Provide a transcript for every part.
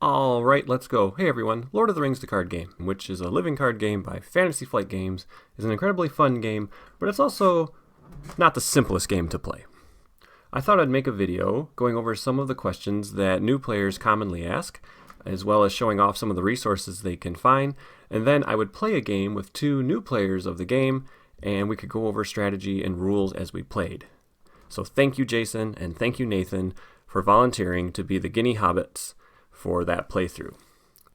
Alright, let's go. Hey everyone, Lord of the Rings the card game, which is a living card game by Fantasy Flight Games, is an incredibly fun game, but it's also not the simplest game to play. I thought I'd make a video going over some of the questions that new players commonly ask, as well as showing off some of the resources they can find, and then I would play a game with two new players of the game, and we could go over strategy and rules as we played. So thank you Jason, and thank you Nathan, for volunteering to be the guinea hobbits for that playthrough.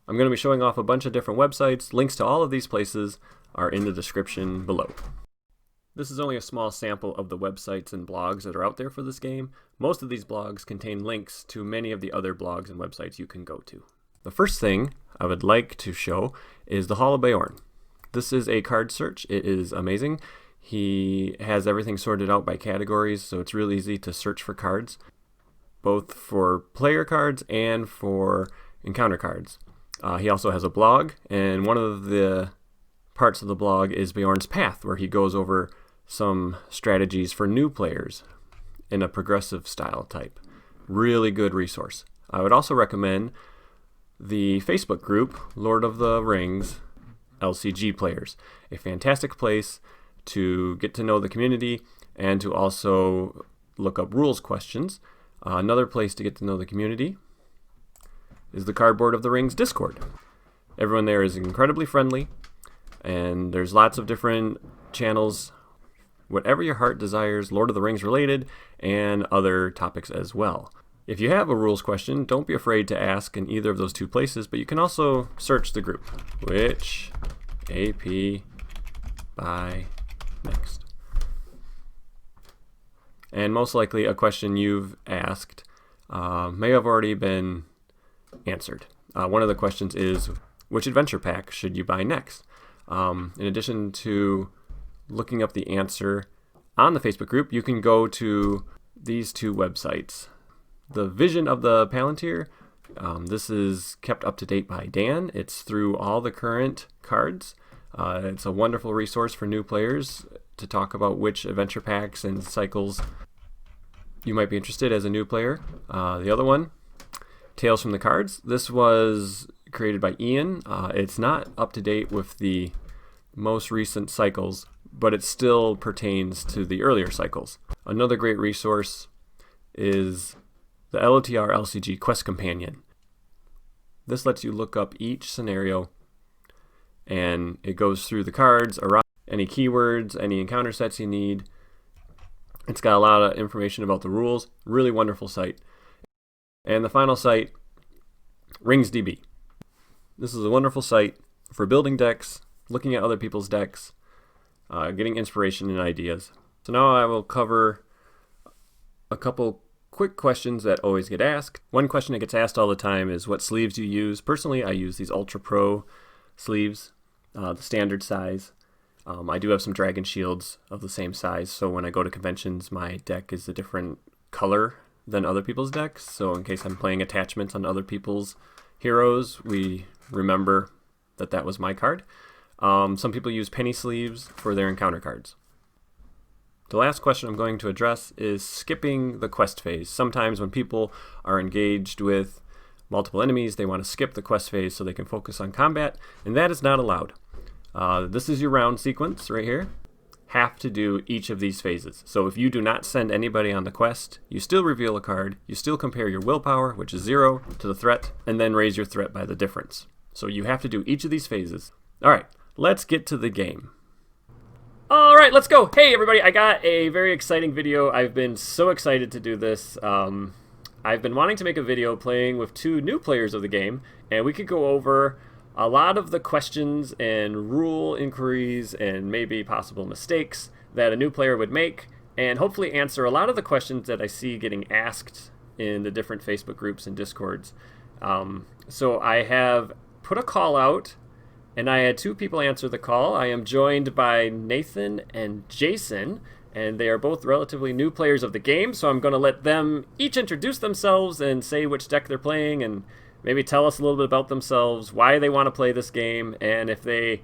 I'm going to be showing off a bunch of different websites. Links to all of these places are in the description below. This is only a small sample of the websites and blogs that are out there for this game. Most of these blogs contain links to many of the other blogs and websites you can go to. The first thing I would like to show is the Hall of Beorn. This is a card search. It is amazing. He has everything sorted out by categories, so it's real easy to search for cards, both for player cards and for encounter cards. He also has a blog, and one of the parts of the blog is Beorn's Path, where he goes over some strategies for new players in a progressive style type. Really good resource. I would also recommend the Facebook group, Lord of the Rings LCG Players. A fantastic place to get to know the community and to also look up rules questions. Another place to get to know the community is the Cardboard of the Rings Discord. Everyone there is incredibly friendly, and there's lots of different channels, whatever your heart desires, Lord of the Rings related, and other topics as well. If you have a rules question, don't be afraid to ask in either of those two places, but you can also search the group. Which AP buy next? And most likely a question you've asked may have already been answered. One of the questions is, which adventure pack should you buy next? In addition to looking up the answer on the Facebook group, you can go to these two websites. The Vision of the Palantir, this is kept up to date by Dan. It's through all the current cards. It's a wonderful resource for new players to talk about which adventure packs and cycles you might be interested as a new player. The other one, Tales from the Cards. This was created by Ian. It's not up to date with the most recent cycles, but it still pertains to the earlier cycles. Another great resource is the LOTR LCG Quest Companion. This lets you look up each scenario, and it goes through the cards, around any keywords, any encounter sets you need. It's got a lot of information about the rules. Really wonderful site. And the final site, RingsDB. This is a wonderful site for building decks, looking at other people's decks, getting inspiration and ideas. So now I will cover a couple quick questions that always get asked. One question that gets asked all the time is what sleeves do you use? Personally, I use these Ultra Pro sleeves, the standard size. I do have some Dragon Shields of the same size, so when I go to conventions, my deck is a different color than other people's decks. So in case I'm playing attachments on other people's heroes, we remember that that was my card. Some people use penny sleeves for their encounter cards. The last question I'm going to address is skipping the quest phase. Sometimes when people are engaged with multiple enemies, they want to skip the quest phase so they can focus on combat, and that is not allowed. This is your round sequence right here. Have to do each of these phases. So if you do not send anybody on the quest, you still reveal a card, you still compare your willpower, which is 0, to the threat, and then raise your threat by the difference. So you have to do each of these phases. Alright, let's get to the game. Alright, let's go! Hey everybody, I got a very exciting video. I've been so excited to do this. I've been wanting to make a video playing with two new players of the game, and we could go over a lot of the questions and rule inquiries and maybe possible mistakes that a new player would make, and hopefully answer a lot of the questions that I see getting asked in the different Facebook groups and Discords. So I have put a call out, and I had two people answer the call. I am joined by Nathan and Jason, and they are both relatively new players of the game, so I'm going to let them each introduce themselves and say which deck they're playing, and maybe tell us a little bit about themselves, why they want to play this game, and if they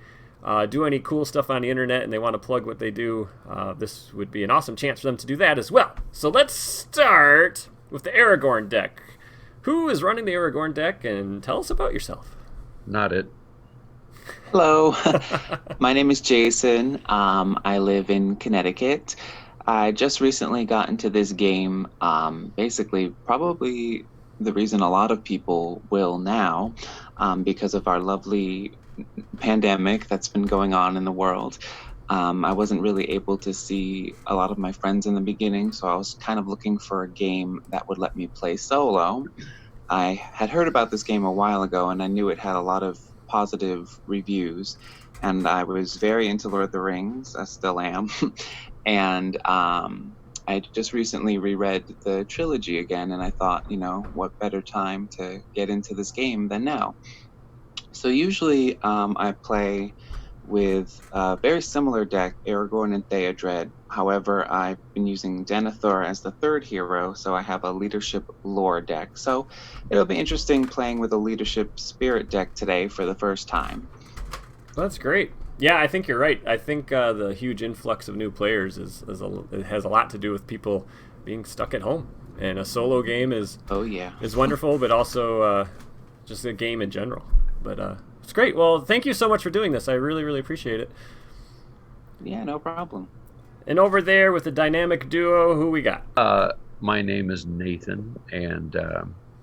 do any cool stuff on the internet and they want to plug what they do, this would be an awesome chance for them to do that as well. So let's start with the Aragorn deck. Who is running the Aragorn deck, and tell us about yourself. Not it. Hello, my name is Jason. I live in Connecticut. I just recently got into this game. Basically, probably the reason a lot of people will now, because of our lovely pandemic that's been going on in the world. I wasn't really able to see a lot of my friends in the beginning, so I was kind of looking for a game that would let me play solo. I had heard about this game a while ago, and I knew it had a lot of positive reviews, and I was very into Lord of the Rings. I still am. And I just recently reread the trilogy again, and I thought, what better time to get into this game than now? So usually I play with a very similar deck, Aragorn and Theodred. However, I've been using Denethor as the third hero, so I have a leadership lore deck. So it'll be interesting playing with a leadership spirit deck today for the first time. That's great. Yeah, I think you're right. I think the huge influx of new players it has a lot to do with people being stuck at home. And a solo game is wonderful, but also just a game in general. But it's great. Well, thank you so much for doing this. I really, really appreciate it. Yeah, no problem. And over there with the dynamic duo, who we got? My name is Nathan, and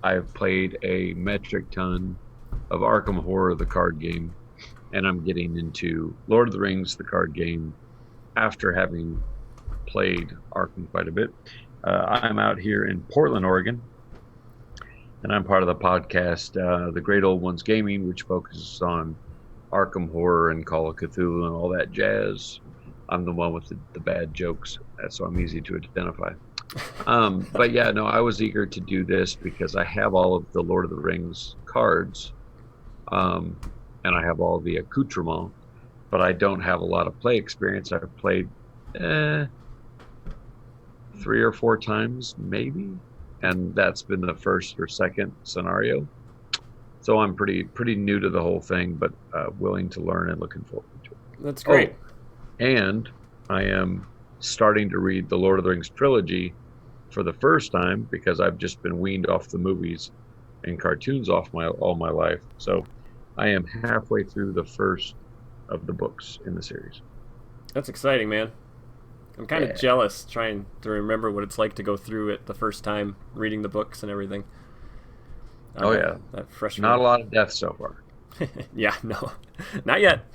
I've played a metric ton of Arkham Horror, the card game, and I'm getting into Lord of the Rings, the card game, after having played Arkham quite a bit. I'm out here in Portland, Oregon, and I'm part of the podcast, The Great Old Ones Gaming, which focuses on Arkham Horror and Call of Cthulhu and all that jazz. I'm the one with the bad jokes, so I'm easy to identify. But yeah, no, I was eager to do this because I have all of the Lord of the Rings cards, and I have all the accoutrements, but I don't have a lot of play experience. I've played 3 or 4 times, maybe. And that's been the first or second scenario. So I'm pretty new to the whole thing, but willing to learn and looking forward to it. That's great. Oh, and I am starting to read the Lord of the Rings trilogy for the first time because I've just been weaned off the movies and cartoons all my life. So I am halfway through the first of the books in the series. That's exciting, man. I'm kind of jealous trying to remember what it's like to go through it the first time, reading the books and everything. That freshman. Not a lot of death so far. Yeah, no, not yet.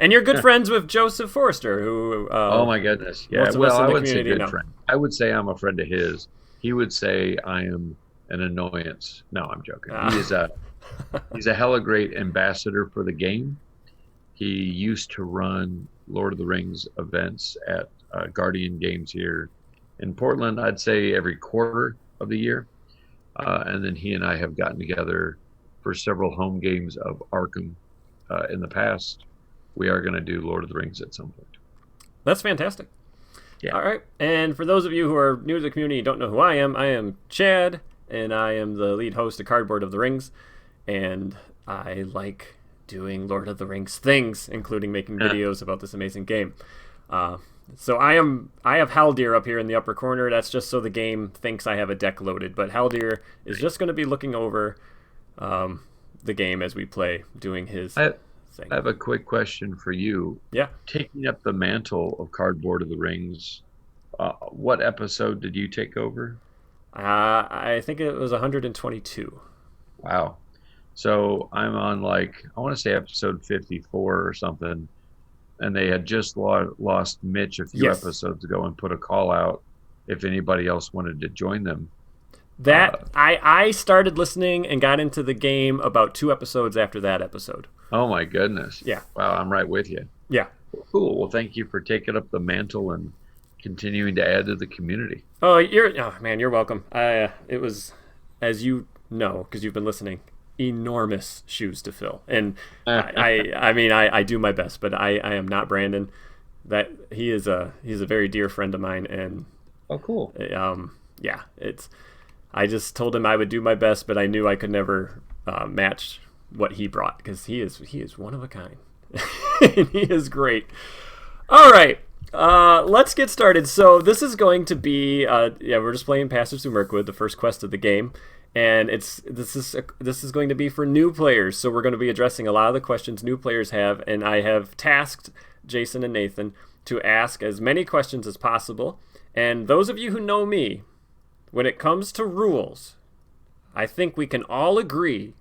And you're good friends with Joseph Forrester, who... oh, my goodness. Yeah, well, I wouldn't say good friend. I would say I'm a friend of his. He would say I am an annoyance. No, I'm joking. He's a hella great ambassador for the game. He used to run Lord of the Rings events at Guardian Games here in Portland, I'd say every quarter of the year. And then he and I have gotten together for several home games of Arkham in the past. We are going to do Lord of the Rings at some point. That's fantastic. Yeah. All right. And for those of you who are new to the community and don't know who I am Chad, and I am the lead host of Cardboard of the Rings. And I like doing Lord of the Rings things, including making videos about this amazing game. So I have Haldir up here in the upper corner. That's just so the game thinks I have a deck loaded. But Haldir is just going to be looking over the game as we play, doing his thing. I have a quick question for you. Yeah. Taking up the mantle of Cardboard of the Rings, what episode did you take over? I think it was 122. Wow. So I'm on I want to say episode 54 or something. And they had just lost Mitch a few episodes ago and put a call out if anybody else wanted to join them. I started listening and got into the game about 2 episodes after that episode. Oh my goodness. Yeah. Wow, I'm right with you. Yeah. Cool. Well, thank you for taking up the mantle and continuing to add to the community. Oh, you're welcome. It was, as you know, because you've been listening, enormous shoes to fill, and I do my best, but I am not Brandon. That he's a very dear friend of mine, and cool. I just told him I would do my best, but I knew I could never match what he brought because he is one of a kind. And he is great. All right, let's get started. So this is going to be we're just playing Passage Through Mirkwood, the first quest of the game. And this is going to be for new players, so we're going to be addressing a lot of the questions new players have, and I have tasked Jason and Nathan to ask as many questions as possible. And those of you who know me, when it comes to rules, I think we can all agree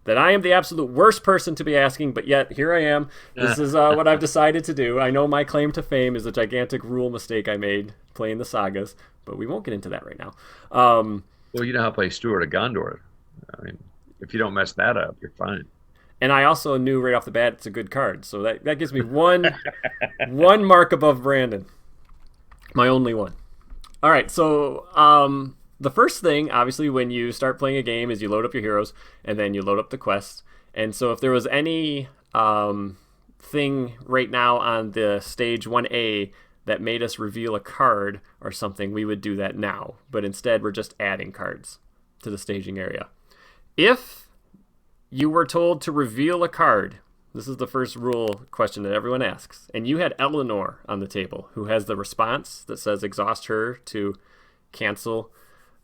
that I am the absolute worst person to be asking, but yet here I am. This is what I've decided to do. I know my claim to fame is a gigantic rule mistake I made playing the sagas, but we won't get into that right now. Well, you know how to play Steward of Gondor. I mean, if you don't mess that up, you're fine. And I also knew right off the bat it's a good card, so that gives me one mark above Brandon. My only one. All right, so the first thing, obviously, when you start playing a game is you load up your heroes, and then you load up the quests. And so if there was any thing right now on the stage 1A that made us reveal a card or something, we would do that now. But instead, we're just adding cards to the staging area. If you were told to reveal a card, this is the first rule question that everyone asks, and you had Eleanor on the table, who has the response that says exhaust her to cancel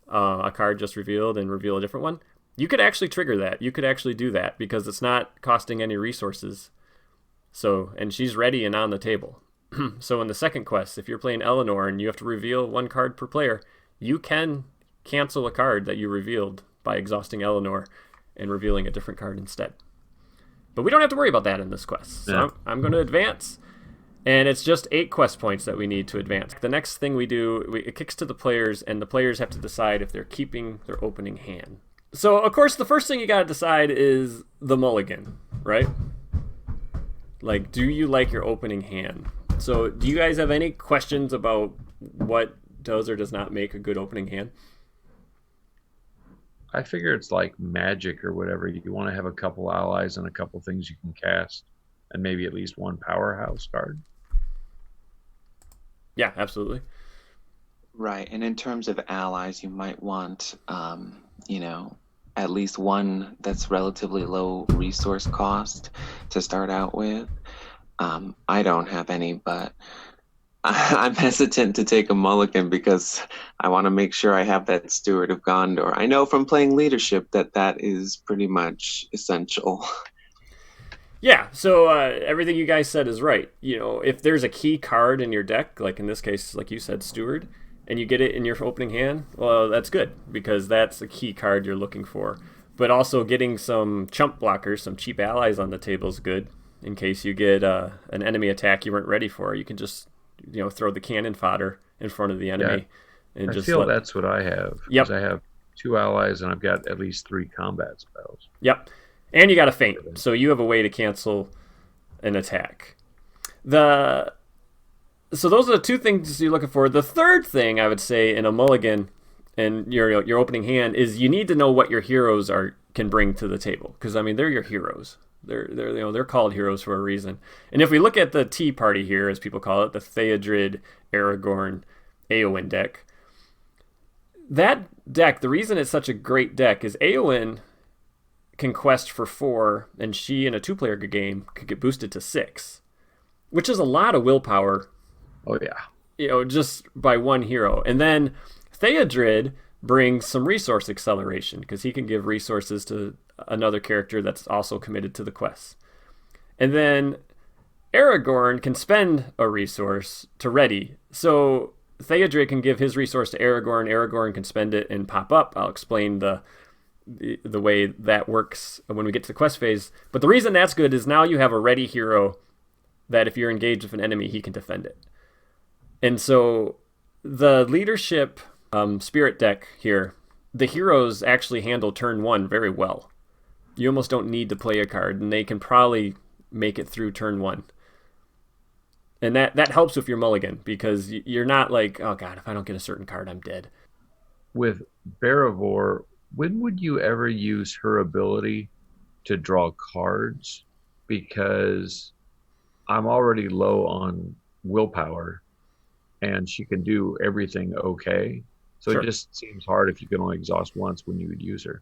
a card just revealed and reveal a different one, you could actually trigger that. You could actually do that because it's not costing any resources. So, and she's ready and on the table. So in the second quest, if you're playing Eleanor and you have to reveal one card per player, you can cancel a card that you revealed by exhausting Eleanor and revealing a different card instead. But we don't have to worry about that in this quest. So I'm going to advance, and it's just 8 quest points that we need to advance. The next thing we do, it kicks to the players, and the players have to decide if they're keeping their opening hand. So, of course, the first thing you got to decide is the mulligan, right? Like, do you like your opening hand? So, do you guys have any questions about what does or does not make a good opening hand? I figure it's like Magic or whatever. You want to have a couple allies and a couple things you can cast, and maybe at least one powerhouse card. Yeah, absolutely. Right, and in terms of allies, you might want, at least one that's relatively low resource cost to start out with. I don't have any, but I'm hesitant to take a mulligan because I want to make sure I have that Steward of Gondor. I know from playing Leadership that is pretty much essential. Yeah, so everything you guys said is right. If there's a key card in your deck, like in this case, like you said, Steward, and you get it in your opening hand, well, that's good because that's a key card you're looking for. But also getting some chump blockers, some cheap allies on the table is good in case you get an enemy attack you weren't ready for. You can just throw the cannon fodder in front of the enemy. Yeah, I feel that's what I have. Yep. I have 2 allies and I've got at least 3 combat spells. Yep. And you got a feint, so you have a way to cancel an attack. So those are the 2 things you're looking for. The third thing I would say in a mulligan and your opening hand is you need to know what your heroes can bring to the table, because they're your heroes. They're called heroes for a reason. And if we look at the Tea Party here, as people call it, the Theodred, Aragorn, Éowyn deck, that deck, the reason it's such a great deck is Éowyn can quest for 4, and she in a 2-player game could get boosted to 6, which is a lot of willpower. Oh yeah. Just by one hero. And then Theodred brings some resource acceleration because he can give resources to another character that's also committed to the quest. And then Aragorn can spend a resource to ready. So Theodred can give his resource to Aragorn. Aragorn can spend it and pop up. I'll explain the way that works when we get to the quest phase. But the reason that's good is now you have a ready hero that if you're engaged with an enemy, he can defend it. And so the Leadership Spirit deck here, the heroes actually handle turn 1 very well. You almost don't need to play a card, and they can probably make it through turn 1. And that helps with your mulligan, because you're not like, oh god, if I don't get a certain card, I'm dead. With Barivor, when would you ever use her ability to draw cards? Because I'm already low on willpower, and she can do everything okay. So Sure. It just seems hard if you can only exhaust once when you would use her.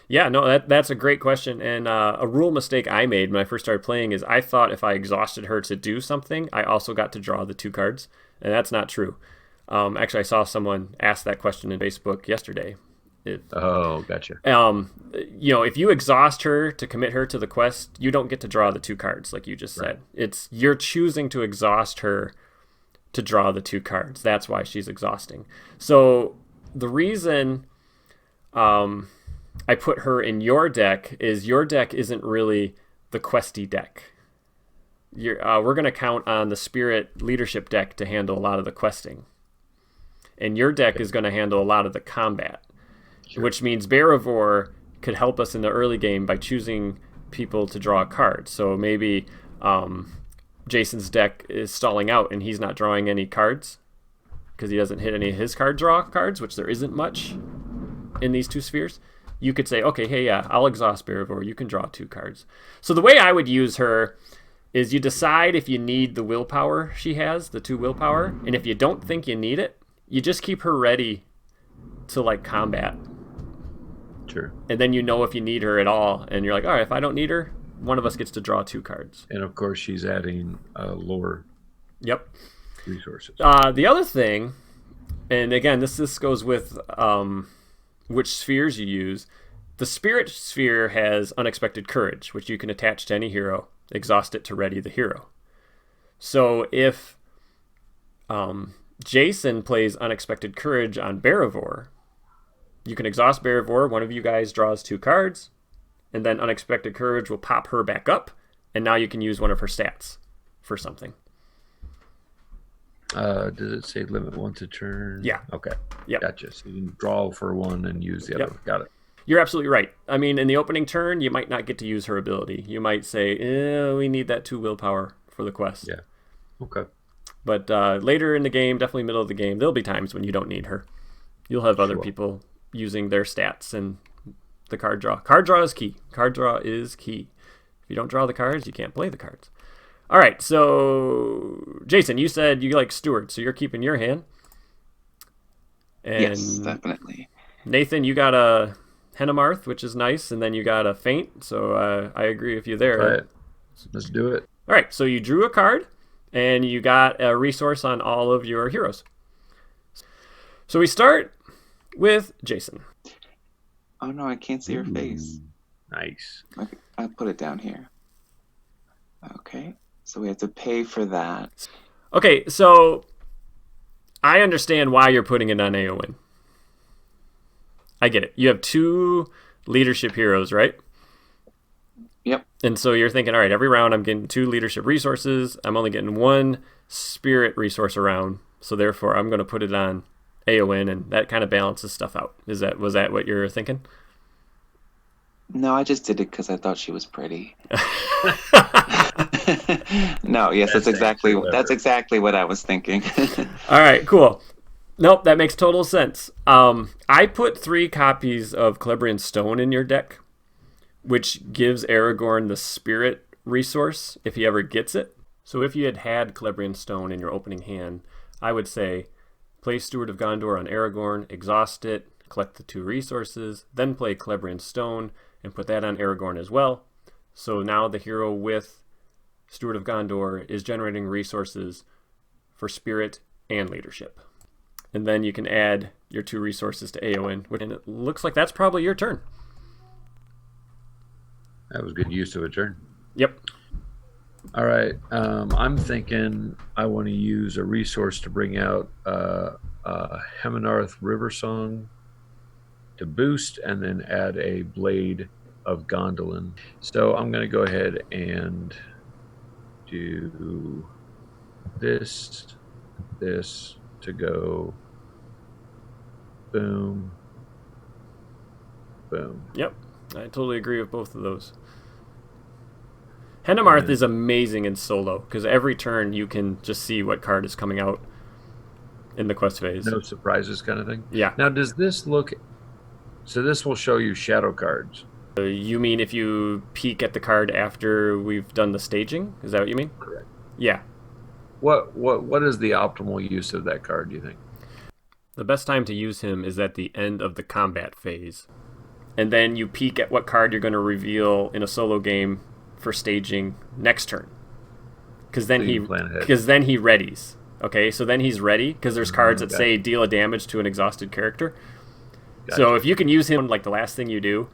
Yeah, no, that's a great question. And a rule mistake I made when I first started playing is I thought if I exhausted her to do something, I also got to draw the 2 cards. And that's not true. Actually, I saw someone ask that question in Facebook yesterday. Oh, gotcha. If you exhaust her to commit her to the quest, you don't get to draw the 2 cards like you just said. You're choosing to exhaust her to draw the 2 cards. That's why she's exhausting. So the reason I put her in your deck is your deck isn't really the questy deck. We're going to count on the Spirit Leadership deck to handle a lot of the questing. And your deck is going to handle a lot of the combat, which means Barivore could help us in the early game by choosing people to draw a card. So maybe Jason's deck is stalling out and he's not drawing any cards because he doesn't hit any of his draw cards, which there isn't much in these 2 spheres. You could say, okay, hey, yeah, I'll exhaust Barivore. You can draw 2 cards. So the way I would use her is you decide if you need the willpower she has, the 2 willpower, and if you don't think you need it, you just keep her ready to like combat. Sure. And then you know if you need her at all, and you're like, all right, if I don't need her, one of us gets to draw 2 cards. And of course, she's adding lore. Yep. Resources. The other thing, and again, this goes with which spheres you use. The Spirit sphere has Unexpected Courage, which you can attach to any hero, exhaust it to ready the hero. So if Jason plays Unexpected Courage on Barivore, you can exhaust Barivore, one of you guys draws 2 cards, and then Unexpected Courage will pop her back up, and now you can use one of her stats for something. Does it say limit 1 to turn? Yeah. Okay. Yep. Gotcha. So you can draw for 1 and use the other. Got it. You're absolutely right. I mean, in the opening turn, you might not get to use her ability. You might say, we need that 2 willpower for the quest. Yeah. Okay. But later in the game, definitely middle of the game, there'll be times when you don't need her. You'll have other people using their stats and the card draw. Card draw is key. Card draw is key. If you don't draw the cards, you can't play the cards. All right, so Jason, you said you like Steward, so you're keeping your hand. And yes, definitely. Nathan, you got a Henemarth, which is nice, and then you got a Feint, so I agree with you there. All right. Let's do it. All right, so you drew a card, and you got a resource on all of your heroes. So we start with Jason. Oh, no, I can't see her face. Nice. Okay, I'll put it down here. Okay, so we have to pay for that. Okay, so I understand why you're putting it on Eowyn. I get it. You have 2 leadership heroes, right? Yep. And so you're thinking, all right, every round I'm getting 2 leadership resources. I'm only getting 1 spirit resource a round. So therefore, I'm going to put it on Eowyn, and that kind of balances stuff out. Was that what you're thinking? No, I just did it because I thought she was pretty. No, yes, that's exactly what I was thinking. All right, cool. Nope, that makes total sense. I put 3 copies of Celebrian Stone in your deck, which gives Aragorn the spirit resource if he ever gets it. So if you had Celebrian Stone in your opening hand, I would say play Steward of Gondor on Aragorn, exhaust it, collect the 2 resources, then play Celebrian Stone and put that on Aragorn as well. So now the hero with Steward of Gondor is generating resources for spirit and leadership. And then you can add your 2 resources to Eowyn, and it looks like that's probably your turn. That was good use of a turn. Yep. All right. I'm thinking I want to use a resource to bring out Hemenarth River Song to boost, and then add a Blade of Gondolin. So I'm going to go ahead and do this to go boom, boom. Yep. I totally agree with both of those. Henemarth is amazing in solo because every turn you can just see what card is coming out in the quest phase. No surprises kind of thing? Yeah. Now, does this look... So this will show you shadow cards. You mean if you peek at the card after we've done the staging? Is that what you mean? Correct. Yeah. What is the optimal use of that card, do you think? The best time to use him is at the end of the combat phase. And then you peek at what card you're going to reveal in a solo game for staging next turn. Because then, he readies. Okay, so then he's ready because there's cards that say deal a damage to an exhausted character. Gotcha. So if you can use him like the last thing you do,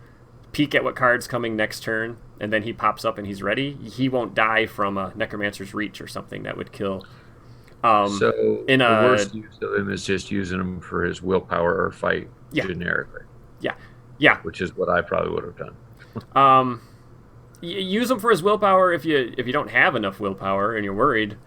peek at what card's coming next turn, and then he pops up and he's ready, he won't die from a Necromancer's Reach or something that would kill. So the worst use of him is just using him for his willpower or fight generically. Yeah. Which is what I probably would have done. Use him for his willpower if you don't have enough willpower and you're worried.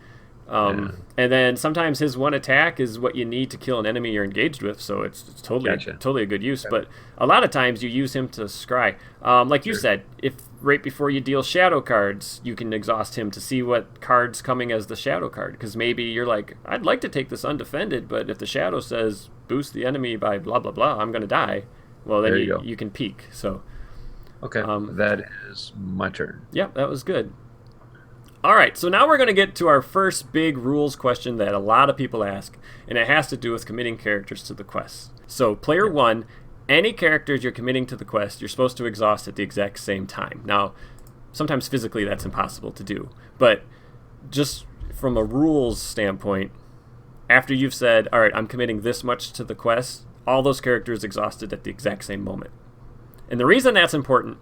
And then sometimes his one attack is what you need to kill an enemy you're engaged with, so it's totally a good use. But a lot of times you use him to scry. Like you said, if right before you deal shadow cards, you can exhaust him to see what card's coming as the shadow card. Because maybe you're like, I'd like to take this undefended, but if the shadow says boost the enemy by blah, blah, blah, I'm going to die. Well, then you can peek. So, okay, that is my turn. Yeah, that was good. All right, so now we're going to get to our first big rules question that a lot of people ask, and it has to do with committing characters to the quest. So, player one, any characters you're committing to the quest, you're supposed to exhaust at the exact same time. Now, sometimes physically that's impossible to do, but just from a rules standpoint, after you've said, all right, I'm committing this much to the quest, all those characters exhausted at the exact same moment. And the reason that's important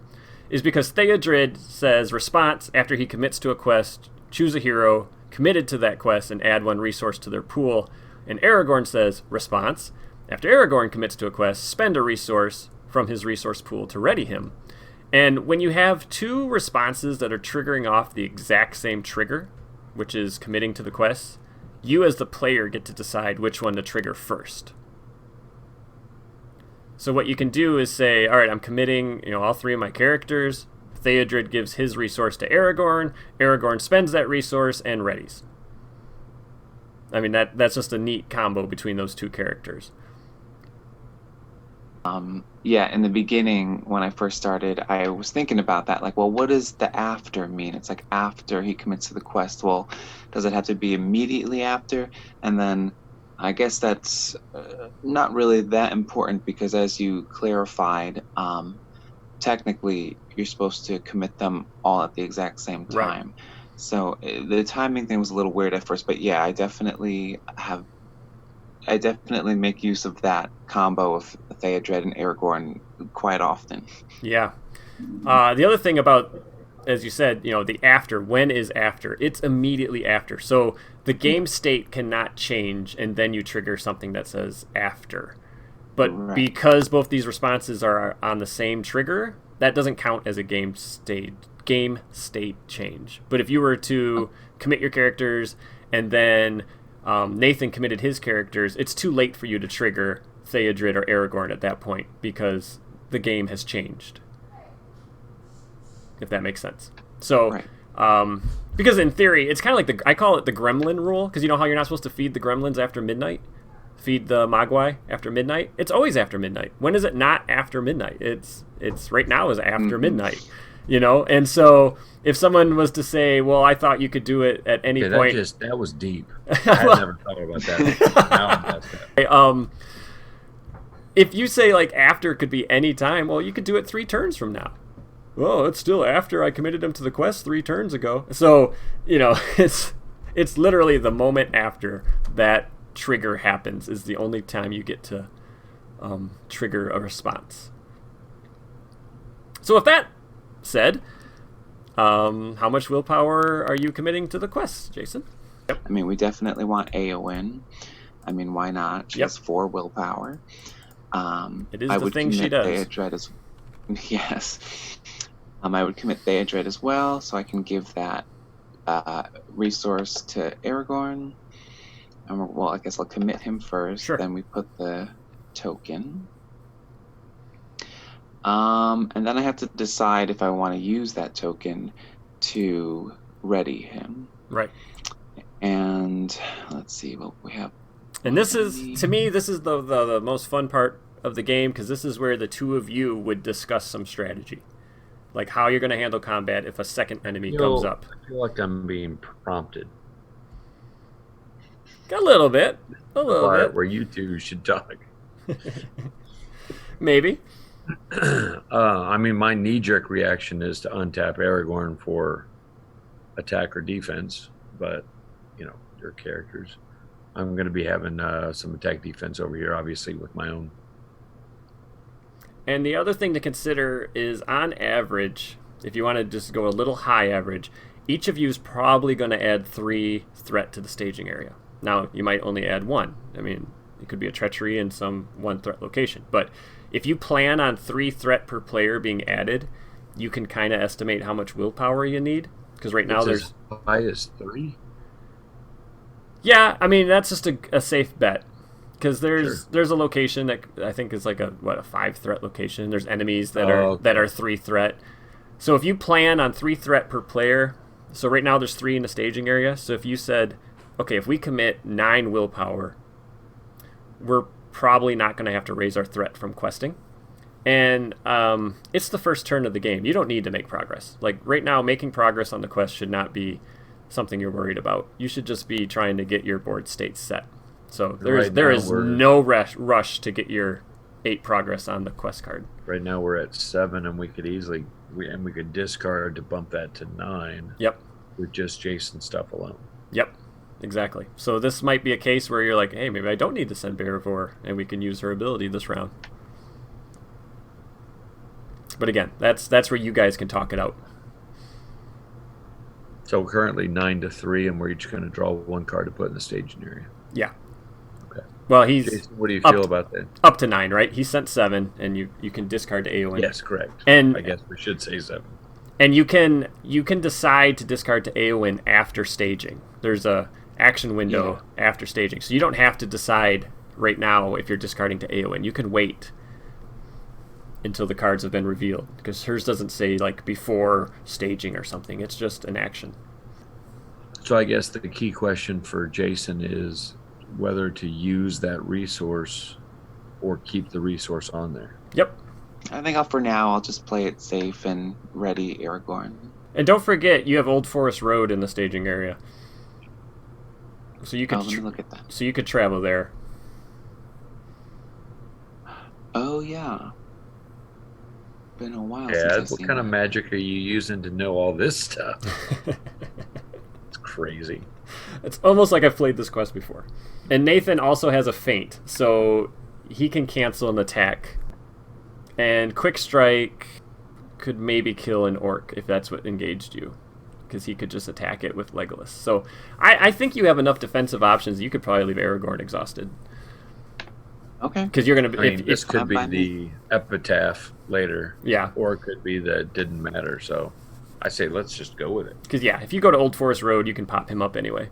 is because Theodred says response after he commits to a quest, choose a hero committed to that quest and add one resource to their pool. And Aragorn says response after Aragorn commits to a quest, spend a resource from his resource pool to ready him. And when you have two responses that are triggering off the exact same trigger, which is committing to the quest, you as the player get to decide which one to trigger first. So what you can do is say, all right, I'm committing, all three of my characters. Theodred gives his resource to Aragorn. Aragorn spends that resource and readies. I mean, that's just a neat combo between those two characters. In the beginning, when I first started, I was thinking about that. Like, well, what does the after mean? It's like after he commits to the quest. Well, does it have to be immediately after? And then I guess that's not really that important because, as you clarified, technically you're supposed to commit them all at the exact same time. Right. So the timing thing was a little weird at first, but yeah, I definitely make use of that combo of Theodred and Aragorn quite often. Yeah. The other thing about, as you said, the after, when is after? It's immediately after. So the game state cannot change, and then you trigger something that says after. But because both these responses are on the same trigger, that doesn't count as a game state change. But if you were to commit your characters and then Nathan committed his characters, it's too late for you to trigger Theodred or Aragorn at that point because the game has changed. If that makes sense. So, because in theory, it's kind of like I call it the gremlin rule, because you know how you're not supposed to feed the gremlins after midnight? Feed the Mogwai after midnight? It's always after midnight. When is it not after midnight? It's right now is after midnight. And so if someone was to say, well, I thought you could do it at any point. That was deep. I had never thought about that. Now I'm past that. If you say like after could be any time, well, you could do it 3 turns from now. Well, it's still after I committed him to the quest 3 turns ago. So, it's literally the moment after that trigger happens is the only time you get to trigger a response. So with that said, how much willpower are you committing to the quest, Jason? Yep. I mean, we definitely want Eowyn. I mean, why not? She has 4 willpower. It is the thing she does. Theodred yes. I would commit Theodred as well, so I can give that resource to Aragorn. Well, I guess I'll commit him first. Sure. Then we put the token. And then I have to decide if I want to use that token to ready him. Right. And let's see what we have. And this is, to me, this is the most fun part of the game, because this is where the two of you would discuss some strategy. Like how you're going to handle combat if a second enemy comes up. I feel like I'm being prompted. A little bit. Where you two should talk. Maybe. I mean, my knee-jerk reaction is to untap Aragorn for attack or defense, but, your characters. I'm going to be having some attack defense over here, obviously, with my own And the other thing to consider is, on average, if you want to just go a little high average, each of you is probably going to add 3 threat to the staging area. Now, you might only add 1. I mean, it could be a treachery in some 1 threat location. But if you plan on 3 threat per player being added, you can kind of estimate how much willpower you need. Because right now there's... as high as 3? Yeah, I mean, that's just a safe bet. Because there's a location that I think is like a 5 threat location. There's enemies that are 3 threat. So if you plan on 3 threat per player, so right now there's 3 in the staging area. So if you said, okay, if we commit 9 willpower, we're probably not going to have to raise our threat from questing. And it's the first turn of the game. You don't need to make progress. Like right now, making progress on the quest should not be something you're worried about. You should just be trying to get your board state set. So there is no rush to get your 8 progress on the quest card. Right now we're at 7, and we could easily we could discard to bump that to 9. Yep. With just Jason stuff alone. Yep. Exactly. So this might be a case where you're like, hey, maybe I don't need to send Barivore, and we can use her ability this round. But again, that's where you guys can talk it out. So currently 9-3, and we're each going to draw 1 card to put in the staging area. Yeah. Okay. Well, he's... Jason, what do you feel about that? Up to 9, right? He sent 7, and you can discard to Eowyn. Yes, correct. And I guess we should say 7. And you can decide to discard to Eowyn after staging. There's a action window after staging. So you don't have to decide right now if you're discarding to Eowyn. You can wait until the cards have been revealed, because hers doesn't say like before staging or something. It's just an action. So I guess the key question for Jason is whether to use that resource or keep the resource on there. Yep. I think for now I'll just play it safe and ready Aragorn. And don't forget, you have Old Forest Road in the staging area, so you could let me look at that. So you could travel there. Oh yeah. Been a while Yeah, since what kind of magic are you using to know all this stuff? It's crazy. It's almost like I've played this quest before. And Nathan also has a feint, so he can cancel an attack. And Quick Strike could maybe kill an orc if that's what engaged you, because he could just attack it with Legolas. So I think you have enough defensive options. You could probably leave Aragorn exhausted. Okay. Because you're going to... This could be the epitaph later. Yeah. Or it could be that it didn't matter. So I say let's just go with it. Because, if you go to Old Forest Road, you can pop him up anyway.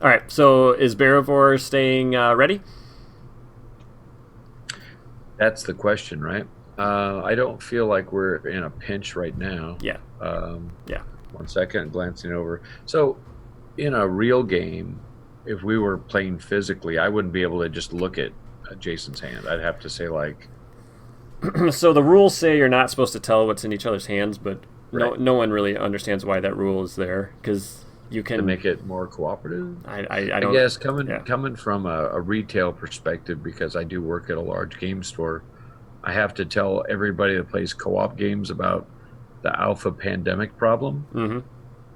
All right, so is Barivore staying ready? That's the question, right? I don't feel like we're in a pinch right now. Yeah. 1 second, glancing over. So in a real game, if we were playing physically, I wouldn't be able to just look at Jason's hand. I'd have to say, like... So the rules say you're not supposed to tell what's in each other's hands, but Right. no one really understands why that rule is there, because you can... To make it more cooperative? I don't... I guess coming from a retail perspective, because I do work at a large game store, I have to tell everybody that plays co-op games about the alpha pandemic problem,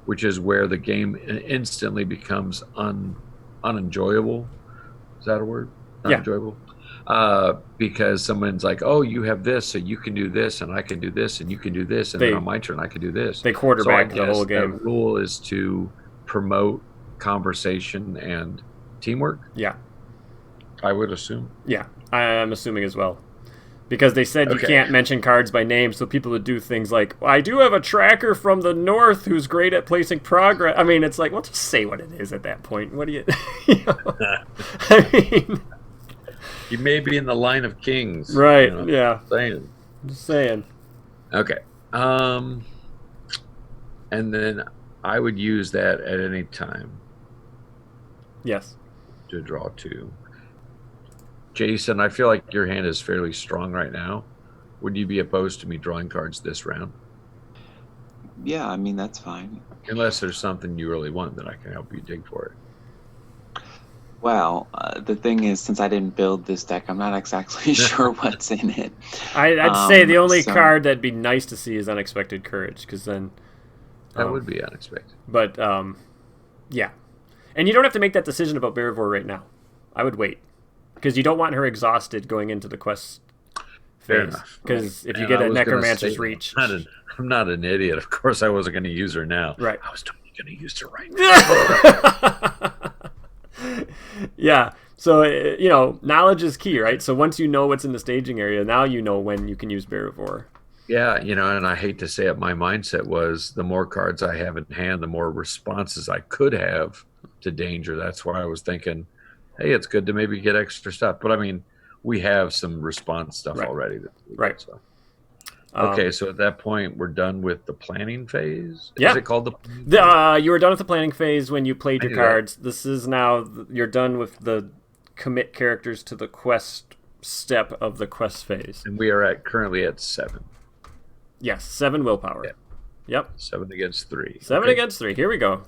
which is where the game instantly becomes unenjoyable. Is that a word? Not enjoyable. Because someone's like, oh, you have this, so you can do this, and I can do this, and you can do this, and then on my turn I can do this. They quarterback so the whole game. The rule is to promote conversation and teamwork. Yeah. I would assume. Yeah, I'm assuming as well. Because they said you can't mention cards by name, so people would do things like, well, I do have a tracker from the north who's great at placing progress. I mean, it's like, well, just say what it is at that point. What do you... I mean... You may be in the line of kings. Right, Just saying. Okay. And then I would use that at any time. Yes. To draw 2. Jason, I feel like your hand is fairly strong right now. Would you be opposed to me drawing cards this round? Yeah, I mean, that's fine. Unless there's something you really want, then I can help you dig for it. Well, the thing is, since I didn't build this deck, I'm not exactly sure what's in it. I'd say the only card that'd be nice to see is Unexpected Courage, because then... that would be unexpected. But, yeah. And you don't have to make that decision about Barivore right now. I would wait. because you don't want her exhausted going into the quest Fair phase. enough. Because if you And get I a was gonna necromancer's say, reach, I'm not an idiot. Of course, I wasn't going to use her now. Right. I was totally going to use her right now. yeah. So knowledge is key, right? So once you know what's in the staging area, now you know when you can use Barivore. Yeah, and I hate to say it, my mindset was the more cards I have in hand, the more responses I could have to danger. That's why I was thinking, hey, it's good to maybe get extra stuff. But I mean, we have some response stuff Right. already. Right. So. Okay, so at that point, we're done with the planning phase? Yeah. Is it called the planning phase? You were done with the planning phase when you played I your knew that. cards. This is now, you're done with the commit characters to the quest step of the quest phase. And we are currently at 7. Yes, 7 willpower. Yeah. Yep. 7 against 3. 7 against 3. Here we go.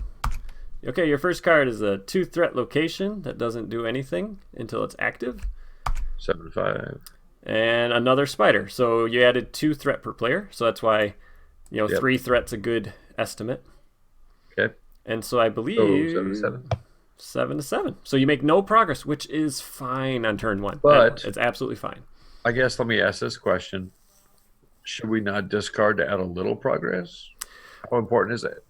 Okay, your first card is a 2-threat location that doesn't do anything until it's active. 7/5. And another spider. So you added 2 threat per player. So that's why, Yep. 3 threat's a good estimate. Okay. And so I believe 7/7. 7-7. So you make no progress, which is fine on turn 1. But- it's absolutely fine. I guess let me ask this question. Should we not discard to add a little progress? How important is it?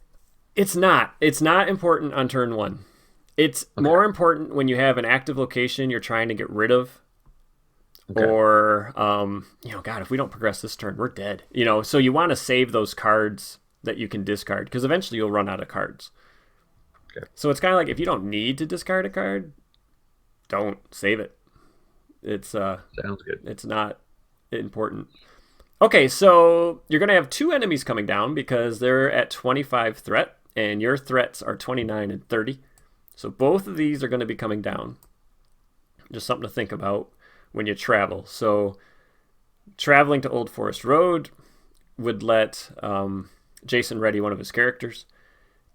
It's not. It's not important on turn 1. It's more important when you have an active location you're trying to get rid of. Okay. Or, God, if we don't progress this turn, we're dead. So you want to save those cards that you can discard, because eventually you'll run out of cards. Okay. So it's kind of like, if you don't need to discard a card, don't save it. It's Sounds good. it's not important. Okay, so you're going to have 2 enemies coming down because they're at 25 threat, and your threats are 29 and 30. So both of these are going to be coming down. Just something to think about when you travel. So traveling to Old Forest Road would let Jason ready one of his characters,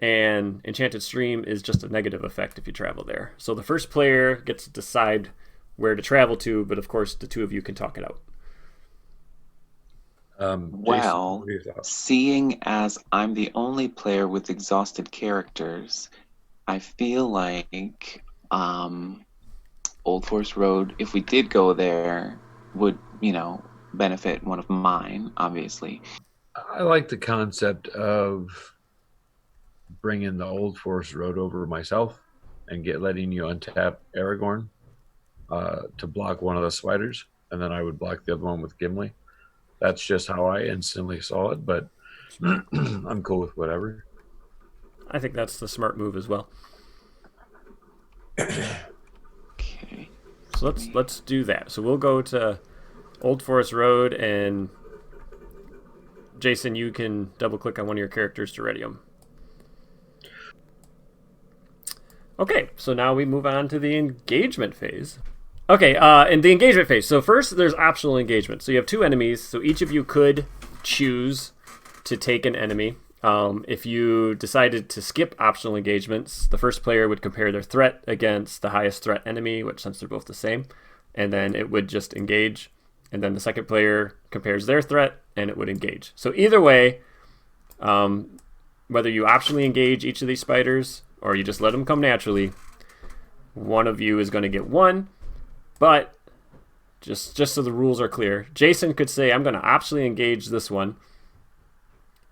and Enchanted Stream is just a negative effect if you travel there. So the first player gets to decide where to travel to, but of course the 2 of you can talk it out. Jason, Well, what are your thoughts? seeing as I'm the only player with exhausted characters, I feel like Old Forest Road, if we did go there, would, benefit one of mine, obviously. I like the concept of bringing the Old Forest Road over myself and letting you untap Aragorn to block one of the spiders, and then I would block the other one with Gimli. That's just how I instantly saw it, but I'm cool with whatever. I think that's the smart move as well. Okay. So let's do that. So we'll go to Old Forest Road, and Jason, you can double click on one of your characters to ready them. Okay, so now we move on to the engagement phase. Okay, in the engagement phase. So first, there's optional engagement. So you have 2 enemies. So each of you could choose to take an enemy. If you decided to skip optional engagements, the first player would compare their threat against the highest threat enemy, which since they're both the same, and then it would just engage. And then the second player compares their threat, and it would engage. So either way, whether you optionally engage each of these spiders or you just let them come naturally, one of you is going to get 1. But just so the rules are clear, Jason could say, I'm going to optionally engage this one.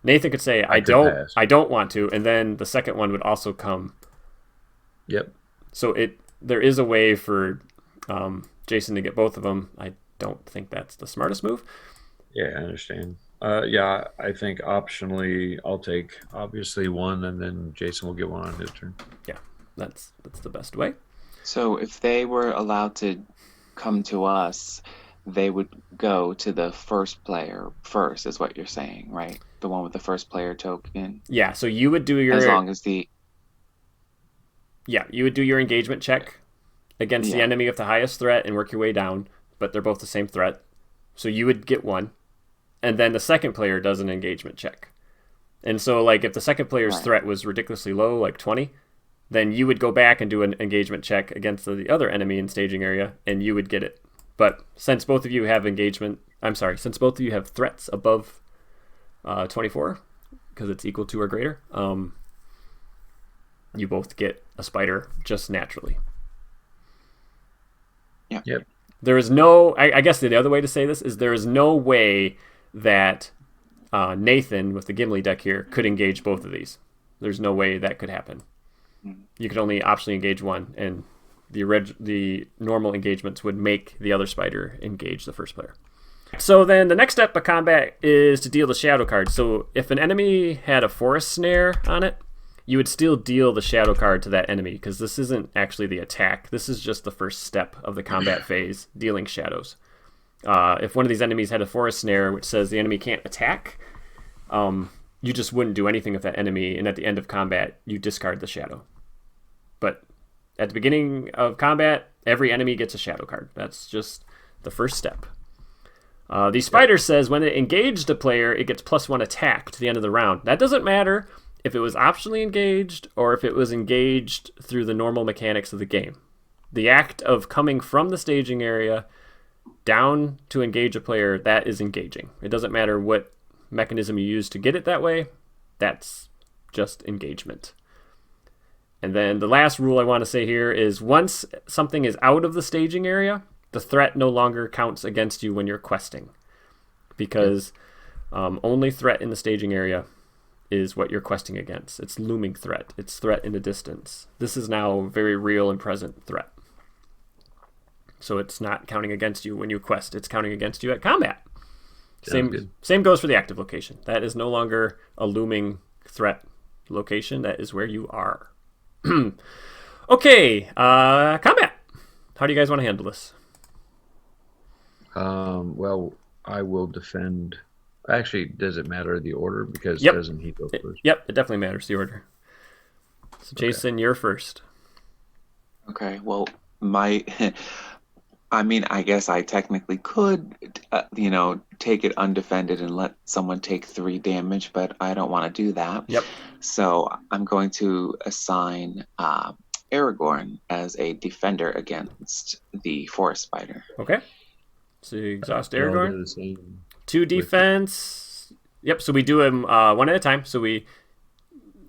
Nathan could say, I don't want to, and then the second one would also come. Yep. So there is a way for Jason to get both of them. I don't think that's the smartest move. Yeah, I understand. Yeah, I think optionally I'll take obviously 1, and then Jason will get 1 on his turn. Yeah, that's the best way. So if they were allowed to come to us, they would go to the first player first, is what you're saying, right? The one with the first player token. Yeah, so you would do As long as you would do your engagement check against the enemy of the highest threat and work your way down, but they're both the same threat. So you would get 1, and then the second player does an engagement check. And so, like, if the second player's threat was ridiculously low, like 20, then you would go back and do an engagement check against the other enemy in staging area, and you would get it. But since both of you have since both of you have threats above 24, because it's equal to or greater, you both get a spider just naturally. Yeah. Yep. There is no, I guess the other way to say this is there is no way that Nathan with the Gimli deck here could engage both of these. There's no way that could happen. You could only optionally engage one, and the normal engagements would make the other spider engage the first player. So then the next step of combat is to deal the shadow card. So if an enemy had a forest snare on it, you would still deal the shadow card to that enemy, because this isn't actually the attack. This is just the first step of the combat phase, dealing shadows. If one of these enemies had a forest snare, which says the enemy can't attack, you just wouldn't do anything with that enemy, and at the end of combat, you discard the shadow. But at the beginning of combat, every enemy gets a shadow card. That's just the first step. The spider says when it engaged a player, it gets +1 attack to the end of the round. That doesn't matter if it was optionally engaged or if it was engaged through the normal mechanics of the game. The act of coming from the staging area down to engage a player, that is engaging. It doesn't matter what mechanism you use to get it that way. That's just engagement. And then the last rule I want to say here is once something is out of the staging area, the threat no longer counts against you when you're questing, because only threat in the staging area is what you're questing against. It's looming threat. It's threat in the distance. This is now very real and present threat. So it's not counting against you when you quest. It's counting against you at combat. Same goes for the active location. That is no longer a looming threat location. That is where you are. Okay, combat. How do you guys want to handle this? Well, I will defend. Actually, does it matter the order? Because doesn't he go first? Yep, it definitely matters the order. So Jason, you're first. Okay, well, I guess I technically could, take it undefended and let someone take 3 damage, but I don't want to do that. Yep. So I'm going to assign Aragorn as a defender against the forest spider. Okay. So you exhaust Aragorn. The same 2 defense. Yep. So we do them one at a time. So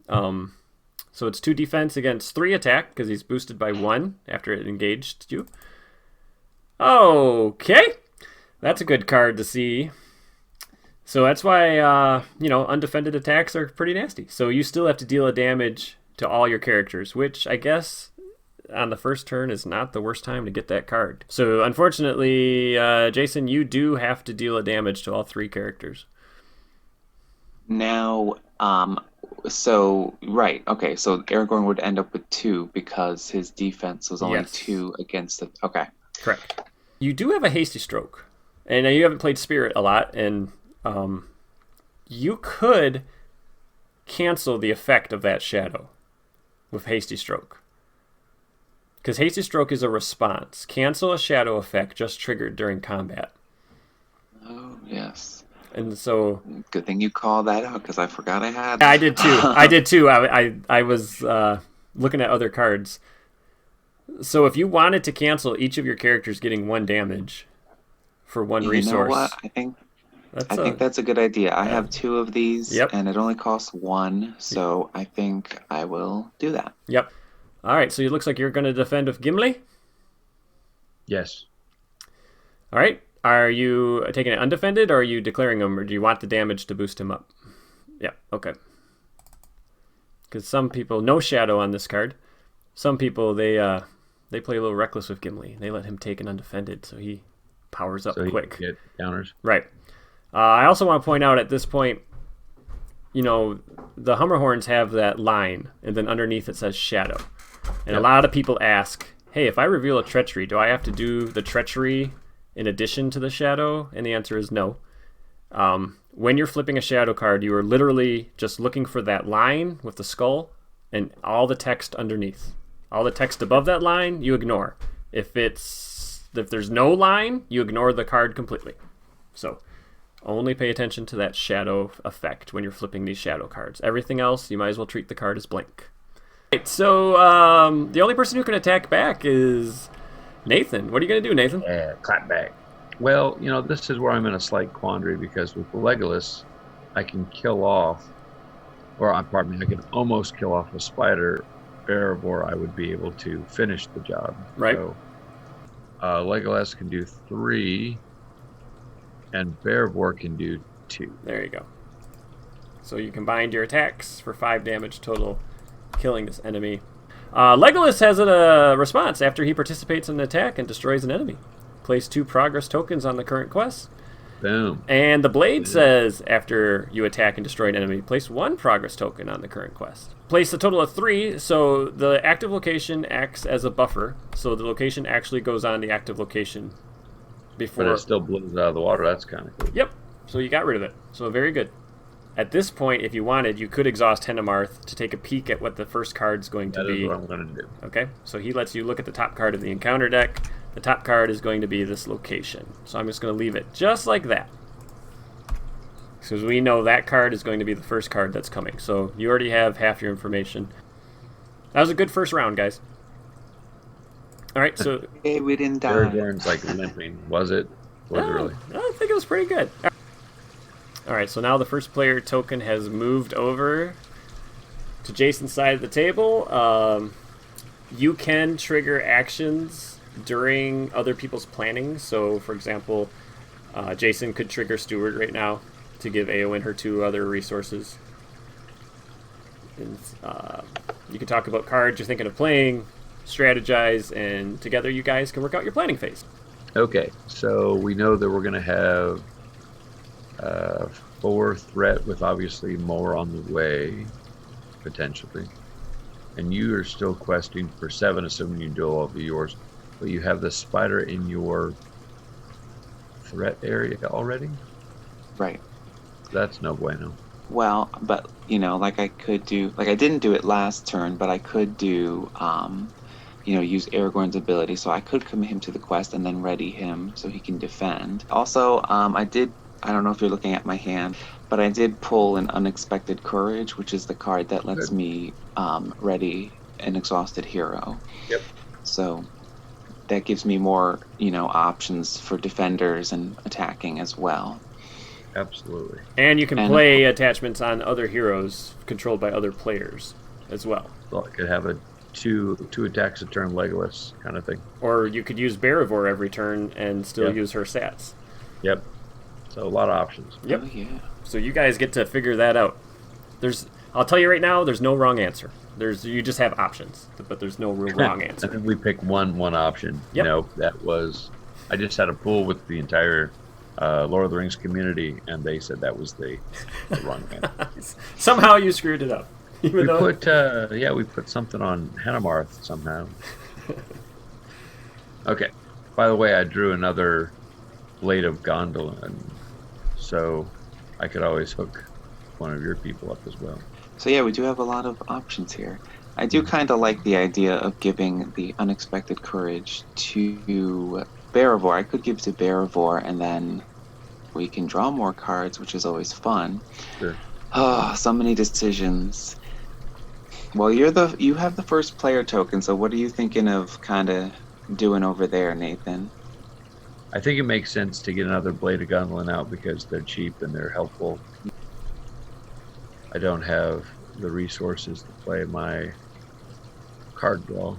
so it's 2 defense against 3 attack because he's boosted by 1 after it engaged you. Okay, that's a good card to see. So that's why undefended attacks are pretty nasty. So you still have to deal a damage to all your characters, which I guess on the first turn is not the worst time to get that card. So unfortunately, Jason, you do have to deal a damage to all 3 characters. Now, so Aragorn would end up with 2 because his defense was only 2 against the. Okay. Correct. You do have a hasty stroke, and you haven't played Spirit a lot, and you could cancel the effect of that shadow with hasty stroke, because hasty stroke is a response. Cancel a shadow effect just triggered during combat. Oh yes. And so, good thing you called that out because I forgot I had. I did too. I was looking at other cards. So if you wanted to cancel each of your characters getting 1 damage for 1 resource. You know what? I think that's a good idea. I have 2 of these, and it only costs 1, so I think I will do that. Yep. All right, so it looks like you're going to defend with Gimli? Yes. All right. Are you taking it undefended, or are you declaring him, or do you want the damage to boost him up? Yeah, okay. Because some people, no shadow on this card. Some people, they play a little reckless with Gimli. They let him take an undefended, so he powers up quick. He can get counters. Right. I also want to point out at this point, the Hummerhorns have that line, and then underneath it says shadow. And a lot of people ask, hey, if I reveal a treachery, do I have to do the treachery in addition to the shadow? And the answer is no. When you're flipping a shadow card, you are literally just looking for that line with the skull and all the text underneath. All the text above that line, you ignore. If there's no line, you ignore the card completely. So only pay attention to that shadow effect when you're flipping these shadow cards. Everything else, you might as well treat the card as blank. Right, so the only person who can attack back is Nathan. What are you going to do, Nathan? Clap back. Well, this is where I'm in a slight quandary, because with Legolas, I can kill off, I can almost kill off a spider. Erebor, I would be able to finish the job. Right. So Legolas can do 3, and Bearvor can do 2. There you go. So you combined your attacks for 5 damage total, killing this enemy. Legolas has a response after he participates in an attack and destroys an enemy. Place 2 progress tokens on the current quest. Boom. And the blade says, after you attack and destroy an enemy, place 1 progress token on the current quest. Place a total of 3, so the active location acts as a buffer, so the location actually goes on the active location before. But it still blows out of the water. That's kind of cool. Yep, so you got rid of it. So very good. At this point, if you wanted, you could exhaust Hennemarth to take a peek at what the first card's going to be. That is what I'm going to do. Okay, so he lets you look at the top card of the encounter deck. The top card is going to be this location. So I'm just going to leave it just like that. Because we know that card is going to be the first card that's coming. So you already have half your information. That was a good first round, guys. All right, so... Hey, we didn't die. Aragorn's like limping. Was it? Was it really? I think it was pretty good. All right, so now the first player token has moved over to Jason's side of the table. You can trigger actions during other people's planning. So, for example, Jason could trigger Steward right now to give Eowyn her 2 other resources. And, you can talk about cards you're thinking of playing, strategize, and together you guys can work out your planning phase. Okay, so we know that we're going to have 4 threat with obviously more on the way, potentially. And you are still questing for 7, assuming you do all of yours. But you have the spider in your threat area already? Right. That's no bueno. Well, but, like I could do... Like, I didn't do it last turn, but I could do, use Aragorn's ability. So I could commit him to the quest and then ready him so he can defend. Also, I don't know if you're looking at my hand, but I did pull an Unexpected Courage, which is the card that lets me ready an exhausted hero. Yep. So that gives me more, options for defenders and attacking as well. Absolutely. And you can play attachments on other heroes controlled by other players as well. So I could have a two attacks a turn Legolas kind of thing. Or you could use Bearvor every turn and still use her stats. Yep. So a lot of options. Yep. Oh, yeah. So you guys get to figure that out. I'll tell you right now, there's no wrong answer. You just have options, but there's no real wrong answer. I think we picked one option. Yep. That was... I just had a pool with the entire Lord of the Rings community, and they said that was the wrong answer. Somehow you screwed it up. We put something on Hennemarth somehow. Okay. By the way, I drew another Blade of Gondolin, so I could always hook one of your people up as well. So yeah, we do have a lot of options here. I do kind of like the idea of giving the Unexpected Courage to Bearvor. I could give to Bearvor, and then we can draw more cards, which is always fun. Sure. Oh, so many decisions. Well, you have the first player token, so what are you thinking of kind of doing over there, Nathan? I think it makes sense to get another Blade of Gondolin out because they're cheap and they're helpful. I don't have the resources to play my card draw.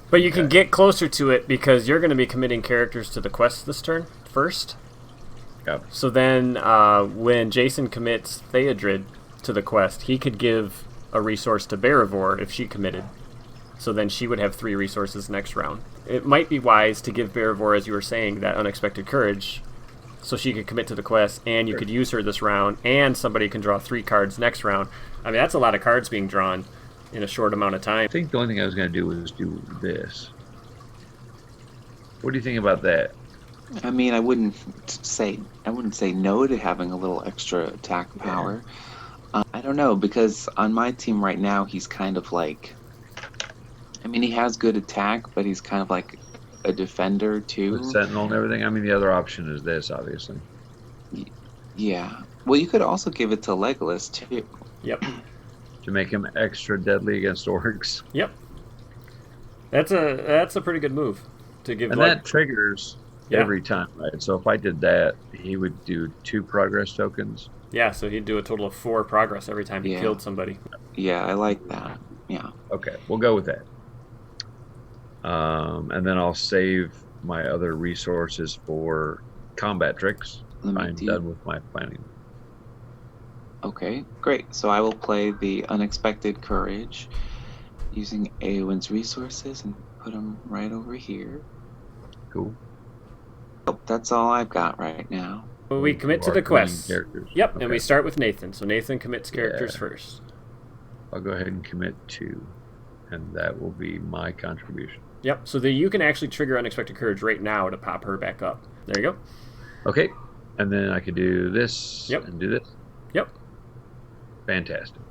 But you can get closer to it because you're going to be committing characters to the quest this turn first. Yep. So then when Jason commits Theodred to the quest, he could give a resource to Bearvor if she committed. So then she would have 3 resources next round. It might be wise to give Bearvor, as you were saying, that Unexpected Courage so she could commit to the quest, and you could use her this round, and somebody can draw 3 cards next round. I mean, that's a lot of cards being drawn in a short amount of time. I think the only thing I was going to do was do this. What do you think about that? I mean, I wouldn't say no to having a little extra attack power. I don't know, because on my team right now, he's kind of like... I mean, he has good attack, but he's kind of like a defender, too. With Sentinel and everything? I mean, the other option is this, obviously. Yeah. Well, you could also give it to Legolas, too. Yep. To make him extra deadly against orcs. Yep. That's a pretty good move to give. And that triggers every time, right? So if I did that, he would do 2 progress tokens. Yeah, so he'd do a total of 4 progress every time he killed somebody. Yeah, I like that. Yeah. Okay, we'll go with that. And then I'll save my other resources for combat tricks. I'm done with my planning. Okay, great. So I will play the Unexpected Courage using Eowyn's resources and put them right over here. Cool. Oh, that's all I've got right now. Well, we commit to the quest. Yep, Okay. and we start with Nathan. So Nathan commits characters first. I'll go ahead and commit 2, and that will be my contribution. Yep, so you can actually trigger Unexpected Courage right now to pop her back up. There you go. Okay, and then I could do this and do this. Yep. Fantastic.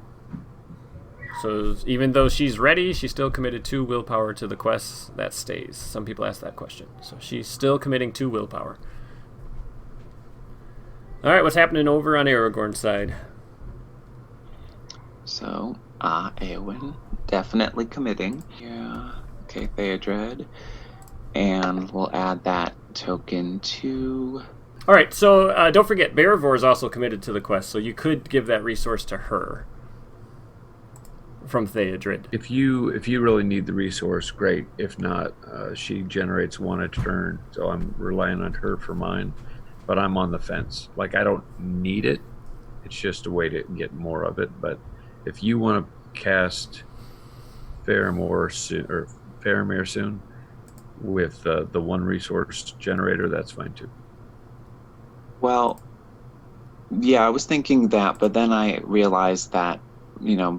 So even though she's ready, she's still committed 2 willpower to the quest. That stays. Some people ask that question. So she's still committing 2 willpower. All right, what's happening over on Aragorn's side? So, Eowyn, definitely committing. Yeah. Okay, Theodred. And we'll add that token to... All right, so don't forget, Beravor is also committed to the quest, so you could give that resource to her from Theodred. If you really need the resource, great. If not, she generates 1 a turn, so I'm relying on her for mine. But I'm on the fence. Like, I don't need it. It's just a way to get more of it. But if you want to cast Faramir soon with the 1 resource generator, that's fine too. Well, yeah, I was thinking that, but then I realized that,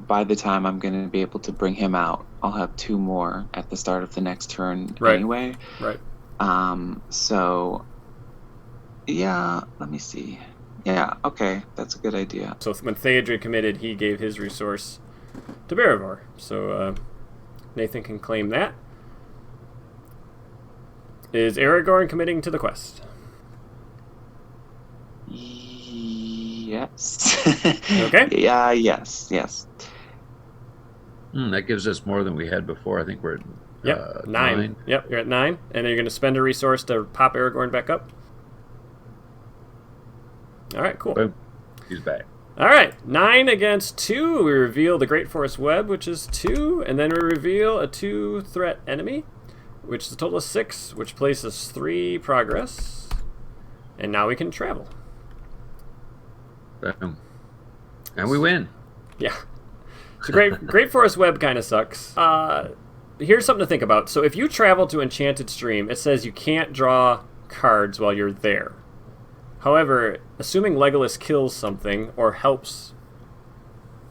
by the time I'm going to be able to bring him out, I'll have 2 more at the start of the next turn anyway. Right. So, yeah, let me see. Yeah, okay, that's a good idea. So when Theodred committed, he gave his resource to Beravor. So Nathan can claim that. Is Aragorn committing to the quest? Yes. Okay. Yeah, yes. That gives us more than we had before. I think we're at 9. Yep, you're at 9. And then you're going to spend a resource to pop Aragorn back up? All right, cool. Boom. He's back. All right, 9 against 2. We reveal the Great Forest Web, which is 2. And then we reveal a 2-threat enemy, which is a total of 6, which places 3 progress. And now we can travel. Boom. And we win. Yeah. So Great Forest Web kind of sucks. Here's something to think about. So if you travel to Enchanted Stream, it says you can't draw cards while you're there. However, assuming Legolas kills something or helps,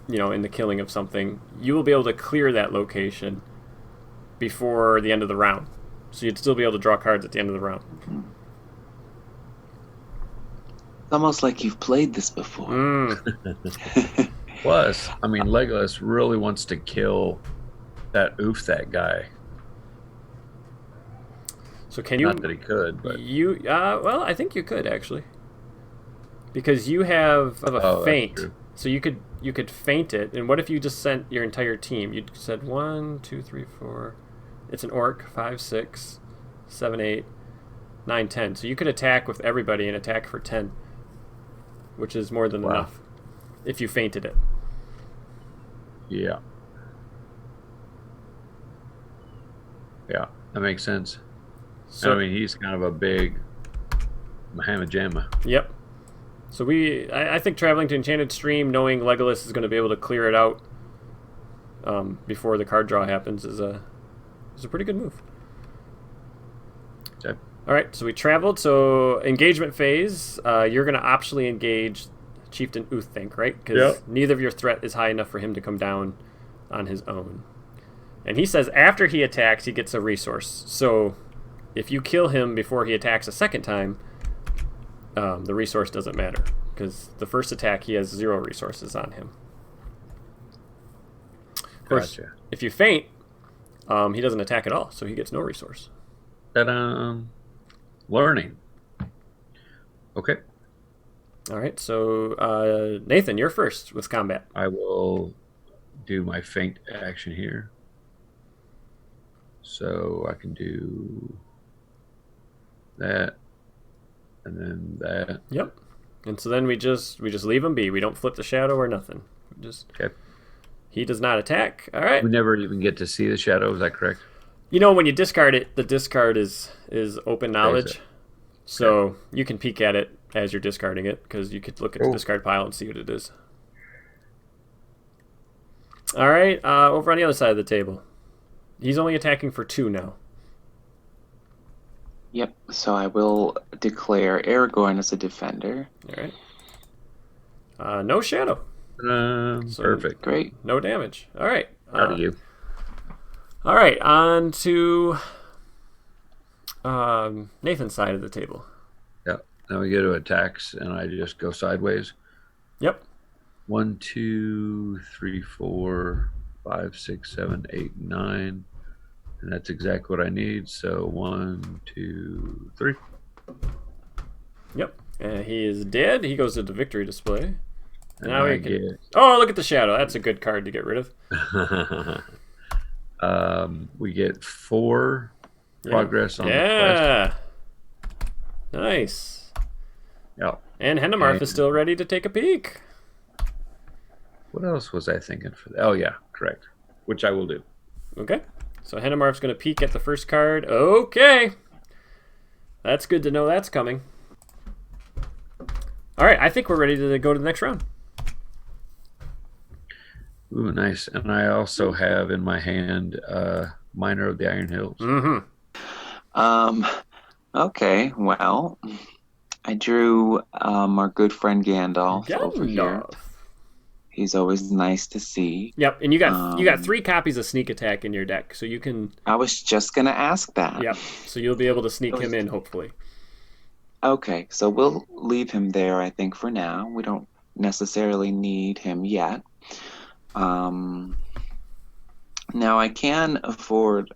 in the killing of something, you will be able to clear that location before the end of the round. So you'd still be able to draw cards at the end of the round. It's almost like you've played this before. Plus, Legolas really wants to kill that guy. So can you? Not that he could, but well, I think you could actually, because you have a feint. So you could feint it. And what if you just sent your entire team? You said 1, 2, 3, 4. It's an orc. 5, 6, 7, 8, 9, 10. So you could attack with everybody and attack for 10, which is more than enough if you feinted it. Yeah. Yeah, that makes sense. So, he's kind of a big Muhammad Jamma. Yep. So I think traveling to Enchanted Stream, knowing Legolas is going to be able to clear it out before the card draw happens, is a pretty good move. Okay. All right, so we traveled. So engagement phase, you're going to optionally engage Chieftain Uthink, right? Because neither of your threat is high enough for him to come down on his own. And he says after he attacks, he gets a resource. So if you kill him before he attacks a second time, the resource doesn't matter. Because the first attack, he has 0 resources on him. Of course, if you feint, he doesn't attack at all, so he gets no resource. Learning. Okay. All right, so Nathan, you're first with combat. I will do my feint action here. So I can do that, and then that. Yep. And so then we just leave him be. We don't flip the shadow or nothing. Okay. He does not attack. All right. We never even get to see the shadow. Is that correct? When you discard it, the discard is open knowledge. So you can peek at it as you're discarding it, because you could look at the discard pile and see what it is. All right, over on the other side of the table. He's only attacking for 2 now. Yep, so I will declare Aragorn as a defender. All right. No shadow. Perfect. Great. No damage. All right. Proud of you. All right, on to Nathan's side of the table. Yep. Now we go to attacks, and I just go sideways. Yep. 1, 2, 3, 4, 5, 6, 7, 8, 9. And that's exactly what I need. So 1, 2, 3. Yep. And he is dead. He goes to the victory display. And now I we can... Oh, look at the shadow. That's a good card to get rid of. We get 4 progress on the quest. Yeah. Nice. Yep. And Hendemarth is still ready to take a peek. What else was I thinking for that? Oh, yeah, correct. Which I will do. Okay. So Hendemarth's going to peek at the first card. Okay. That's good to know that's coming. All right, I think we're ready to go to the next round. Ooh, nice. And I also have in my hand Miner of the Iron Hills. Mm-hmm. Okay, well, I drew our good friend Gandalf over here. He's always nice to see. Yep, and you got 3 copies of Sneak Attack in your deck, so you can... I was just going to ask that. Yep, so you'll be able to sneak him in, hopefully. Okay, so we'll leave him there, I think, for now. We don't necessarily need him yet. Now, I can afford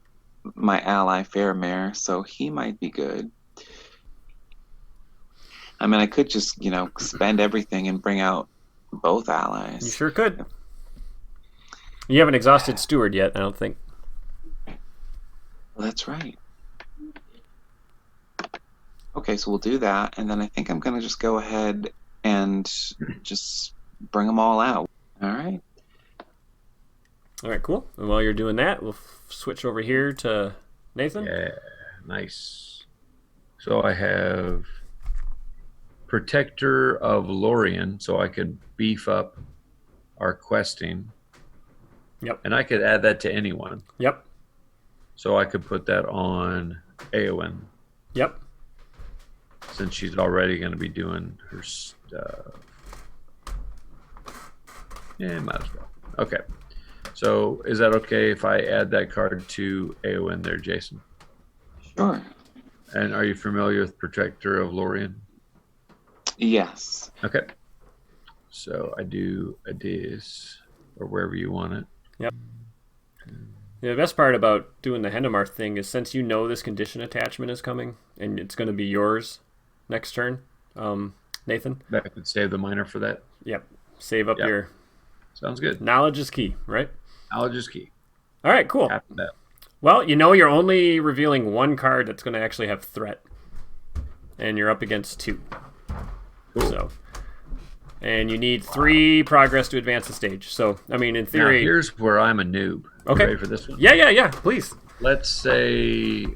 my ally Faramir, so he might be good. I mean, I could just, spend everything and bring out both allies. You sure could. You haven't exhausted Steward yet, I don't think. Well, that's right. Okay, so we'll do that, and then I think I'm going to just go ahead and just bring them all out. All right. All right, cool. And while you're doing that, we'll switch over here to Nathan. Yeah, nice. So I have Protector of Lorien, so I could beef up our questing. Yep. And I could add that to anyone. Yep. So I could put that on Eowyn. Yep. Since she's already going to be doing her stuff. Yeah, might as well. Okay. So is that okay if I add that card to Eowyn there, Jason? Sure. And are you familiar with Protector of Lorien? Yes. Okay. So I do a dis, or wherever you want it. Yep. Yeah, the best part about doing the Hendemarth thing is since you know this condition attachment is coming, and it's going to be yours next turn, Nathan. That could save the miner for that. Yep. Save up your... Sounds good. Knowledge is key, right? Knowledge is key. All right, cool. After that. Well, you're only revealing 1 card that's going to actually have threat. And you're up against 2. Cool. So, and you need 3 progress to advance the stage. So, I mean, in theory... Now, here's where I'm a noob. Okay. Ready for this one? Yeah, please. Let's say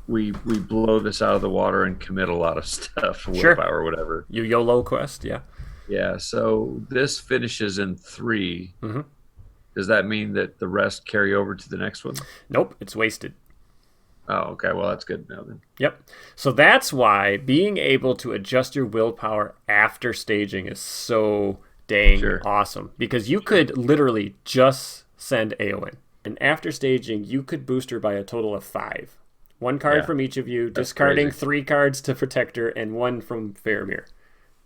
we blow this out of the water and commit a lot of stuff, willpower or whatever. You YOLO quest, yeah. Yeah, so this finishes in 3. Mm-hmm. Does that mean that the rest carry over to the next one? Nope, it's wasted. Oh, okay. Well, that's good to know then. Yep. So that's why being able to adjust your willpower after staging is so dang awesome. Because you could literally just send Eowyn. And after staging, you could boost her by a total of 5. 1 card from each of you, discarding 3 cards to Protector and 1 from Faramir.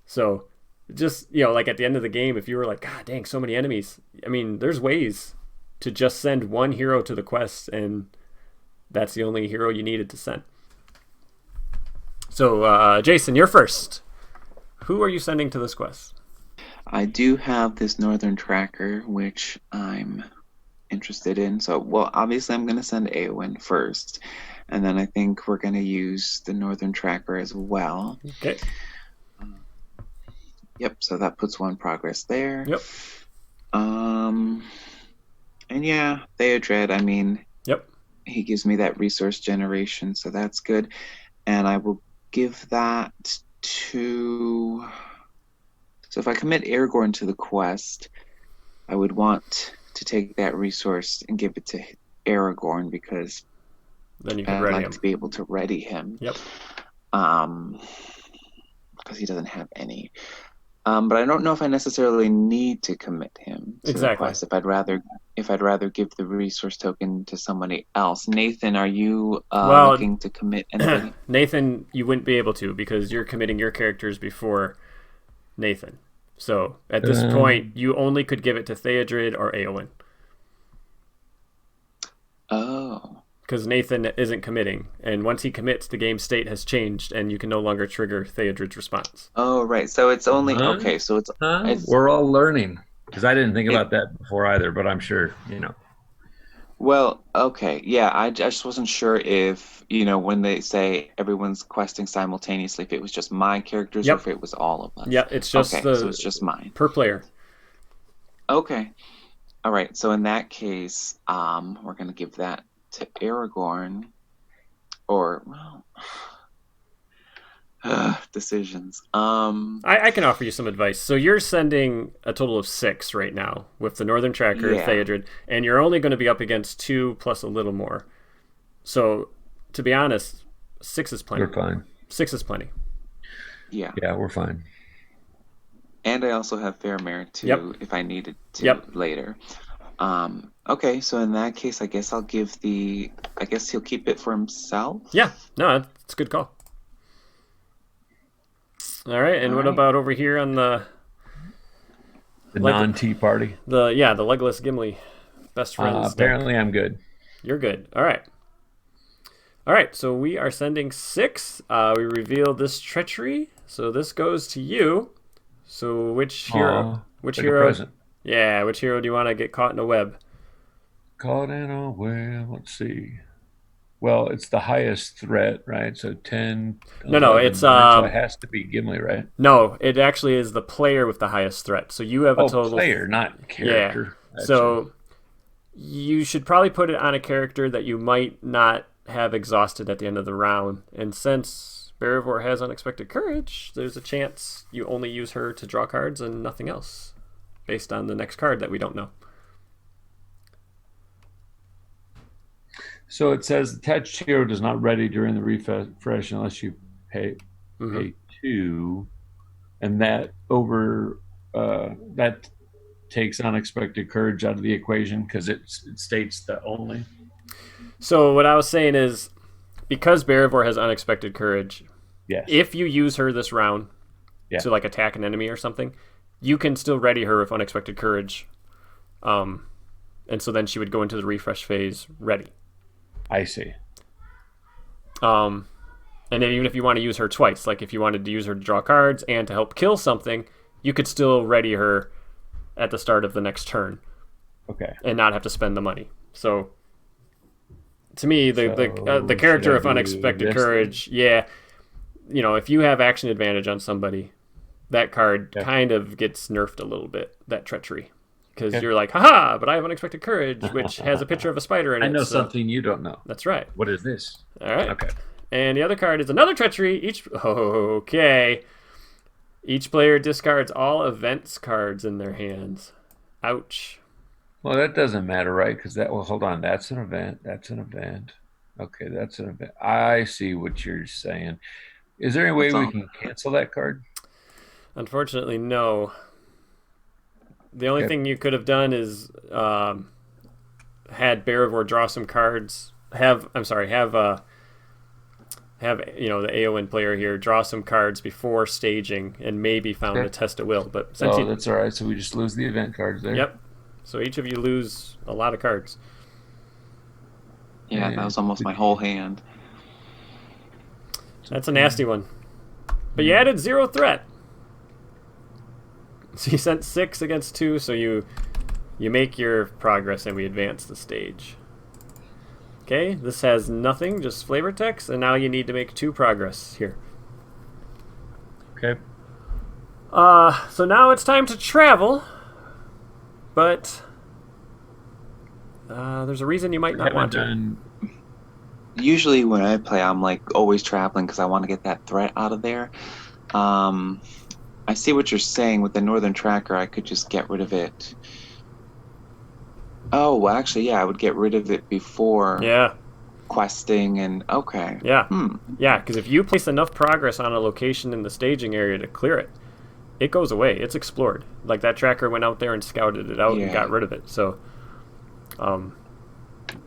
So... just, like at the end of the game, if you were like, God dang, so many enemies. I mean, there's ways to just send 1 hero to the quest, and that's the only hero you needed to send. So, Jason, you're first. Who are you sending to this quest? I do have this Northern Tracker, which I'm interested in. So, well, obviously I'm going to send Eowyn first, and then I think we're going to use the Northern Tracker as well. Okay. Yep, so that puts 1 progress there. Yep. And yeah, Theodred, I mean... Yep. he gives me that resource generation, so that's good. And I will give that to. So if I commit Aragorn to the quest, I would want to take that resource and give it to Aragorn because Then you can I'd ready like him. to be able to ready him. Yep. Because he doesn't have any. But I don't know if I necessarily need to commit him to the quest. If I'd rather give the resource token to somebody else. Nathan, are you looking to commit anybody? Nathan, you wouldn't be able to because you're committing your characters before Nathan. So at this point, you only could give it to Theodred or Éowyn. Oh. Because Nathan isn't committing, and once he commits, the game state has changed, and you can no longer trigger Theodred's response. Oh, right. So it's only okay. So it's we're all learning because I didn't think about that before either, but I'm sure you know. Well, okay, yeah. I just wasn't sure if when they say everyone's questing simultaneously, if it was just my characters or if it was all of us. Yeah, it's just so it's just mine per player. Okay. All right. So in that case, we're gonna give that to Aragorn, or decisions. I can offer you some advice. So you're sending a total of 6 right now with the Northern Tracker, Theodred, and you're only going to be up against 2 plus a little more. So to be honest, 6 is plenty. We're fine. 6 is plenty. Yeah. Yeah, we're fine. And I also have Faramir too, if I needed to later. Okay, so in that case, I guess he'll keep it for himself. Yeah, no, it's a good call. All right, and what about over here on the non-tea party? The Legolas Gimli best friends. Apparently, I'm good. You're good. All right. So we are sending 6. We reveal this treachery. So this goes to you. So which hero? Which hero do you want to get caught in a web? Caught in a web. Let's see. Well, it's the highest threat, right? So 10. No, it's so it has to be Gimli, right? No, it actually is the player with the highest threat. So you have a total player, not character. Yeah. So you should probably put it on a character that you might not have exhausted at the end of the round. And since Beravor has unexpected courage, there's a chance you only use her to draw cards and nothing else, based on the next card that we don't know. So it says attached hero does not ready during the refresh unless you pay 2, and that that takes unexpected courage out of the equation because it states the only. So what I was saying is, because Beravor has unexpected courage, if you use her this round to like attack an enemy or something, you can still ready her with unexpected courage, and so then she would go into the refresh phase ready. I see. And then even if you want to use her twice, like if you wanted to use her to draw cards and to help kill something, you could still ready her at the start of the next turn. Okay. And not have to spend the money. So to me, the character of unexpected courage, if you have action advantage on somebody, that card kind of gets nerfed a little bit, that treachery. Because you're like, haha, but I have unexpected courage, which has a picture of a spider in it. I know something you don't know. That's right. What is this? All right. Okay. And the other card is another treachery. Each player discards all events cards in their hands. Ouch. Well, that doesn't matter, right? Because hold on. That's an event. That's an event. Okay, that's an event. I see what you're saying. Is there any way we can cancel that card? Unfortunately, no. The only thing you could have done is had Beravor draw some cards. Have the Éowyn player here draw some cards before staging and maybe found a test at will. But since that's all right. So we just lose the event cards there. Yep. So each of you lose a lot of cards. Yeah, that was almost my whole hand. That's a nasty one. But you added 0 threat. So you sent 6 against 2, so you make your progress and we advance the stage. Okay, this has nothing, just flavor text, and now you need to make 2 progress here. Okay. So now it's time to travel, but there's a reason you might not want to. usually when I play, I'm like always traveling because I want to get that threat out of there. I see what you're saying with the Northern Tracker. I could just get rid of it. Oh, well, actually, yeah, I would get rid of it before Yeah. questing and okay. Yeah. Yeah, because if you place enough progress on a location in the staging area to clear it, it goes away. It's explored. Like that tracker went out there and scouted it out and got rid of it. So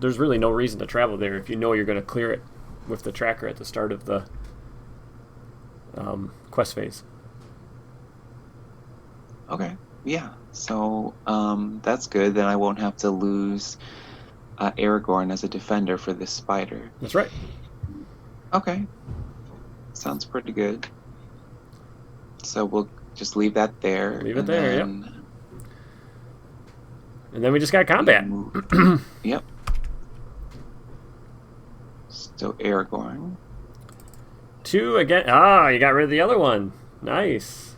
there's really no reason to travel there if you know you're going to clear it with the tracker at the start of the quest phase. Okay. Yeah. So that's good. Then I won't have to lose Aragorn as a defender for this spider. That's right. Okay. Sounds pretty good. So we'll just leave that there. Leave it there, yep. And then we just got combat. Yep. So Aragorn. 2 again. Ah, you got rid of the other one. Nice.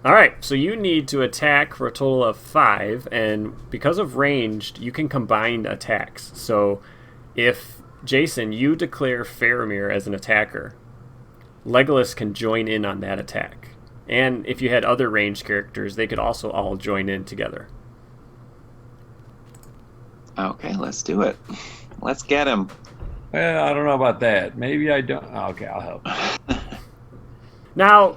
All right, so you need to attack for a total of 5, and because of ranged, you can combine attacks. So if, Jason, you declare Faramir as an attacker, Legolas can join in on that attack. And if you had other ranged characters, they could also all join in together. Okay, let's do it. Let's get him. Well, I don't know about that. Maybe I don't. Okay, I'll help. Now,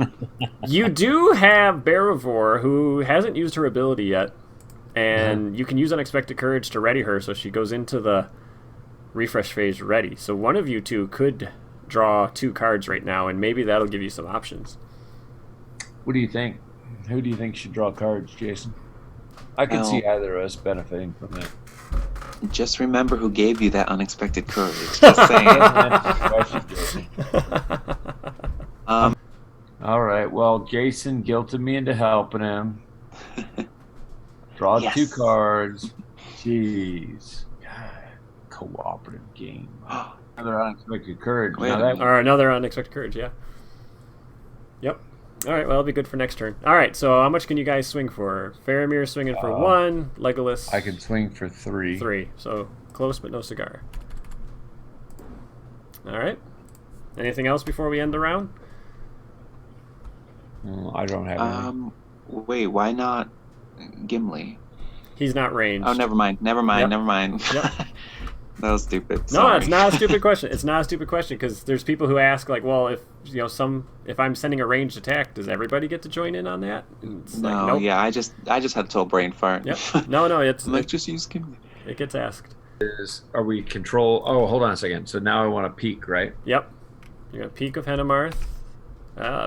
you do have Barivor, who hasn't used her ability yet, and you can use Unexpected Courage to ready her so she goes into the refresh phase ready. So one of you two could draw 2 cards right now, and maybe that'll give you some options. What do you think? Who do you think should draw cards, Jason? I could see either of us benefiting from that. Just remember who gave you that Unexpected Courage. Just saying. All right. Well, Jason guilted me into helping him. Draw 2 cards. Jeez. God, cooperative game. Another Unexpected Courage. Or another Unexpected Courage, yeah. Yep. All right, well, it'll be good for next turn. All right, so how much can you guys swing for? Faramir swinging for 1. Legolas... I can swing for 3. 3. So close but no cigar. All right. Anything else before we end the round? I don't have anything. Wait, why not Gimli? He's not ranged. Oh, never mind. Yep. Yep. That was stupid. No, Sorry. it's not a stupid question. It's not a stupid question because there's people who ask like, well, if if I'm sending a ranged attack, does everybody get to join in on that? No, nope. Yeah, I just had a total brain fart. Yep. No, it's just use Gimli. It gets asked. Are we control? Oh, hold on a second. So now I want to peek, right? Yep. You're gonna peek of Henemarth,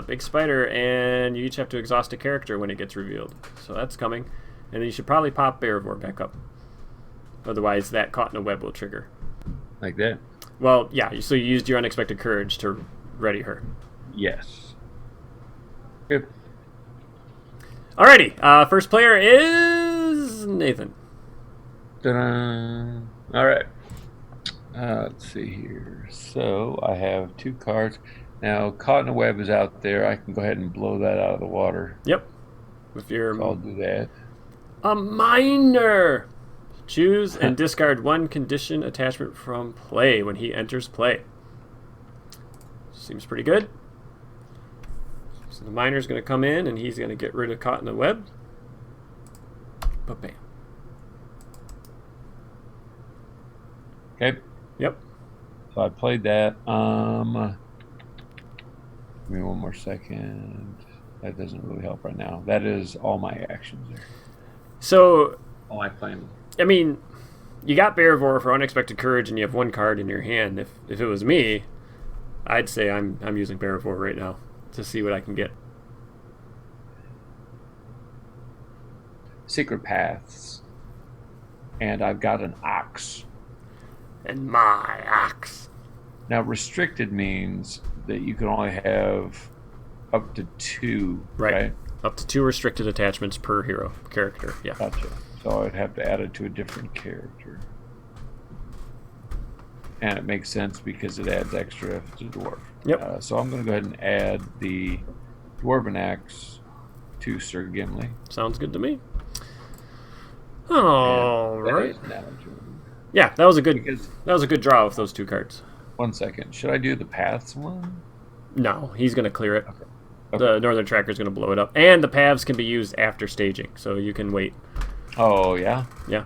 big spider, and you each have to exhaust a character when it gets revealed. So that's coming, and then you should probably pop Barivor back up. Otherwise, that caught in a web will trigger. Like that? Well, yeah. So you used your Unexpected Courage to ready her. Yes. Good. Alrighty. First player is Nathan. Ta-da. All right. Let's see here. So I have 2 cards. Now, Caught in a Web is out there. I can go ahead and blow that out of the water. Yep. With your... So I'll do that. A minor! Choose and discard 1 condition attachment from play when he enters play. Seems pretty good. So the miner's going to come in and he's going to get rid of Caught in the Web. Ba-bam. Okay. Yep. So I played that. Give me one more second. That doesn't really help right now. That is all my actions there. So... all my plan. I mean, you got Barivor for Unexpected Courage and you have 1 card in your hand. If it was me, I'd say I'm using Barivor right now to see what I can get. Secret Paths. And I've got an ox. And my ox. Now, restricted means that you can only have up to 2, right? Up to 2 restricted attachments per hero character, yeah. Gotcha. So I'd have to add it to a different character. And it makes sense because it adds extra if it's a dwarf. Yep. So I'm going to go ahead and add the Dwarven Axe to Sir Gimli. Sounds good to me. All And that right. is now joined. Yeah, that was a good draw with those two cards. 1 second. Should I do the paths one? No, he's going to clear it. Okay. The Northern Tracker is going to blow it up. And the paths can be used after staging, so you can wait. Oh, yeah? Yeah.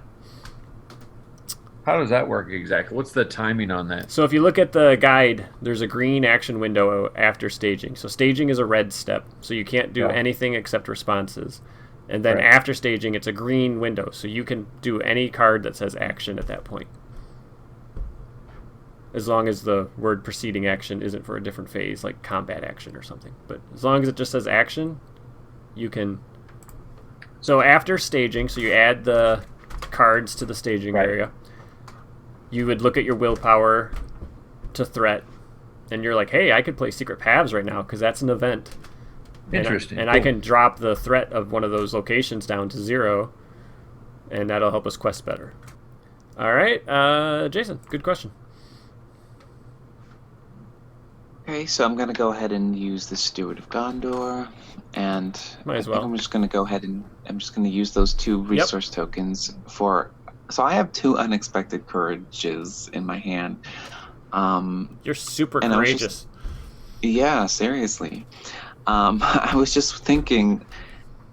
How does that work exactly? What's the timing on that? So if you look at the guide, there's a green action window after staging. So staging is a red step, so you can't do anything except responses. And then after staging, it's a green window, so you can do any card that says action at that point. As long as the word preceding action isn't for a different phase, like combat action or something. But as long as it just says action, you can... So after staging, so you add the cards to the staging area, you would look at your willpower to threat, and you're like, hey, I could play Secret Paths right now because that's an event. Interesting. And I can drop the threat of one of those locations down to 0, and that'll help us quest better. All right, Jason, good question. Okay, so I'm going to go ahead and use the Steward of Gondor, and Might as I think well. I'm just going to go ahead and I'm just going to use those 2 resource tokens for... So I have 2 unexpected courages in my hand. You're super and I was courageous. Yeah, seriously. I was just thinking,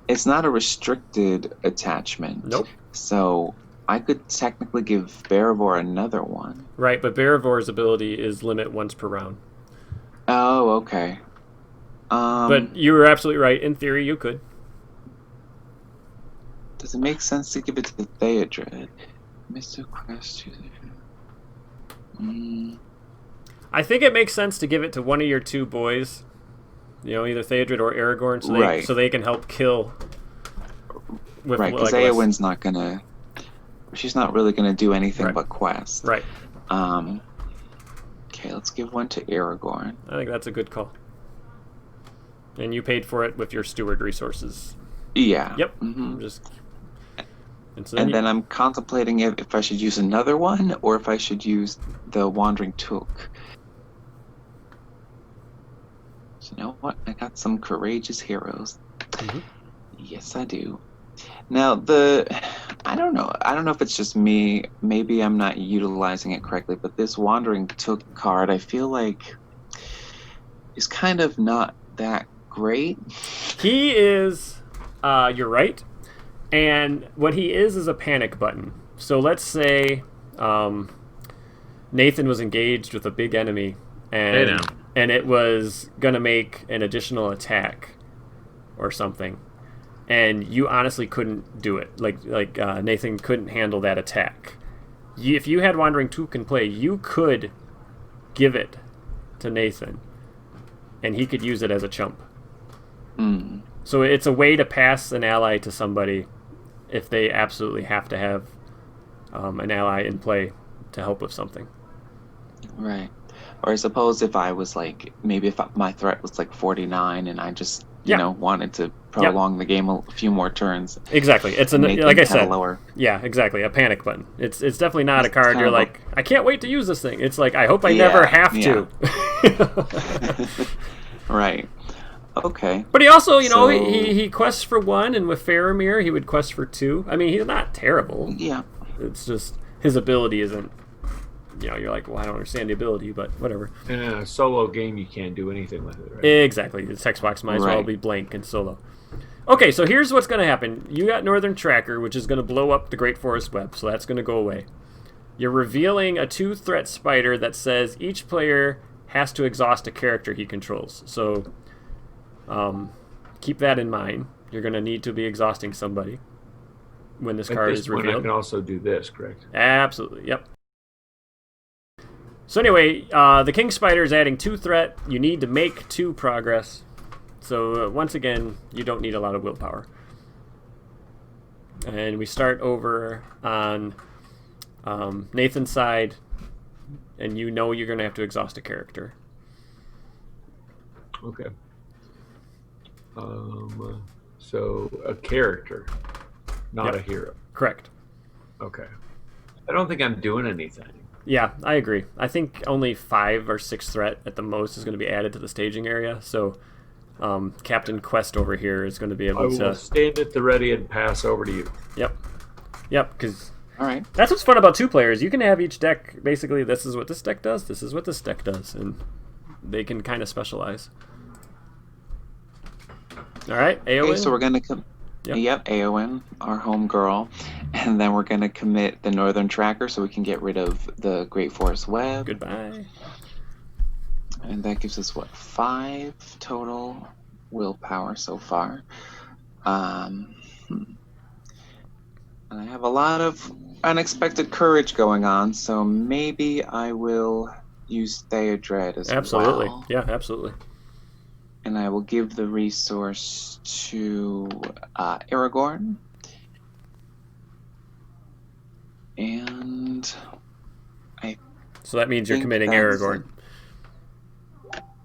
it's not a restricted attachment. Nope. So I could technically give Beravor another one. Right, but Baravor's ability is limit once per round. Oh, okay. But you were absolutely right. In theory, you could. Does it make sense to give it to Theodred? Mr. Quest. I think it makes sense to give it to one of your 2 boys. You know, either Theodred or Aragorn, so they can help kill. With, right, because Eowyn's not gonna. She's not really gonna do anything but quest. Right. Okay, let's give one to Aragorn. I think that's a good call. And you paid for it with your steward resources. Yeah. Yep. Mm-hmm. And then I'm contemplating if I should use another one or if I should use the Wandering Took. So you know what? I got some courageous heroes. Mm-hmm. Yes, I do. Now I don't know if it's just me. Maybe I'm not utilizing it correctly. But this Wandering Took card, I feel like, is kind of not that great. He is. You're right. And what he is a panic button. So let's say Nathan was engaged with a big enemy, and it was gonna make an additional attack or something, and you honestly couldn't do it. Like Nathan couldn't handle that attack. If you had Wandering Took in play, you could give it to Nathan, and he could use it as a chump. So it's a way to pass an ally to somebody if they absolutely have to have an ally in play to help with something. Right. Or I suppose if I was like, maybe if my threat was like 49 and I just, you know, wanted to prolong the game a few more turns. Exactly. It's like I said. Lower. Yeah, exactly. A panic button. It's definitely not a card you're like, I can't wait to use this thing. It's like, I hope I never have to. Right. Okay. But he also, he quests for 1, and with Faramir, he would quest for 2. I mean, he's not terrible. Yeah. It's just his ability isn't, you're like, well, I don't understand the ability, but whatever. In a solo game, you can't do anything with it, right? Exactly. The text box might as well be blank in solo. Okay, so here's what's going to happen. You got Northern Tracker, which is going to blow up the Great Forest Web, so that's going to go away. You're revealing a 2-threat spider that says each player has to exhaust a character he controls. So keep that in mind. You're going to need to be exhausting somebody when this card is revealed. I can also do this, correct? Absolutely, yep. So anyway, the King Spider is adding 2 threat. You need to make 2 progress. So once again, you don't need a lot of willpower. And we start over on Nathan's side, and you're going to have to exhaust a character. Okay. So a character, not a hero. Correct. Okay. I don't think I'm doing anything. Yeah, I agree. I think only 5 or 6 threat at the most is going to be added to the staging area. So Captain Quest over here is going to be able to... I will stand at the ready and pass over to you. Yep. Yep, because All right. that's what's fun about 2 players. You can have each deck, basically, this is what this deck does, this is what this deck does, and they can kind of specialize. All right, AON. Okay, so we're going to Yep, AON, our home girl. And then we're going to commit the Northern Tracker so we can get rid of the Great Forest Web. Goodbye. And that gives us, 5 total willpower so far. And I have a lot of unexpected courage going on, so maybe I will use Theodred as Absolutely. well. Yeah, absolutely. And I will give the resource to Aragorn. And So that means you're think committing that's Aragorn.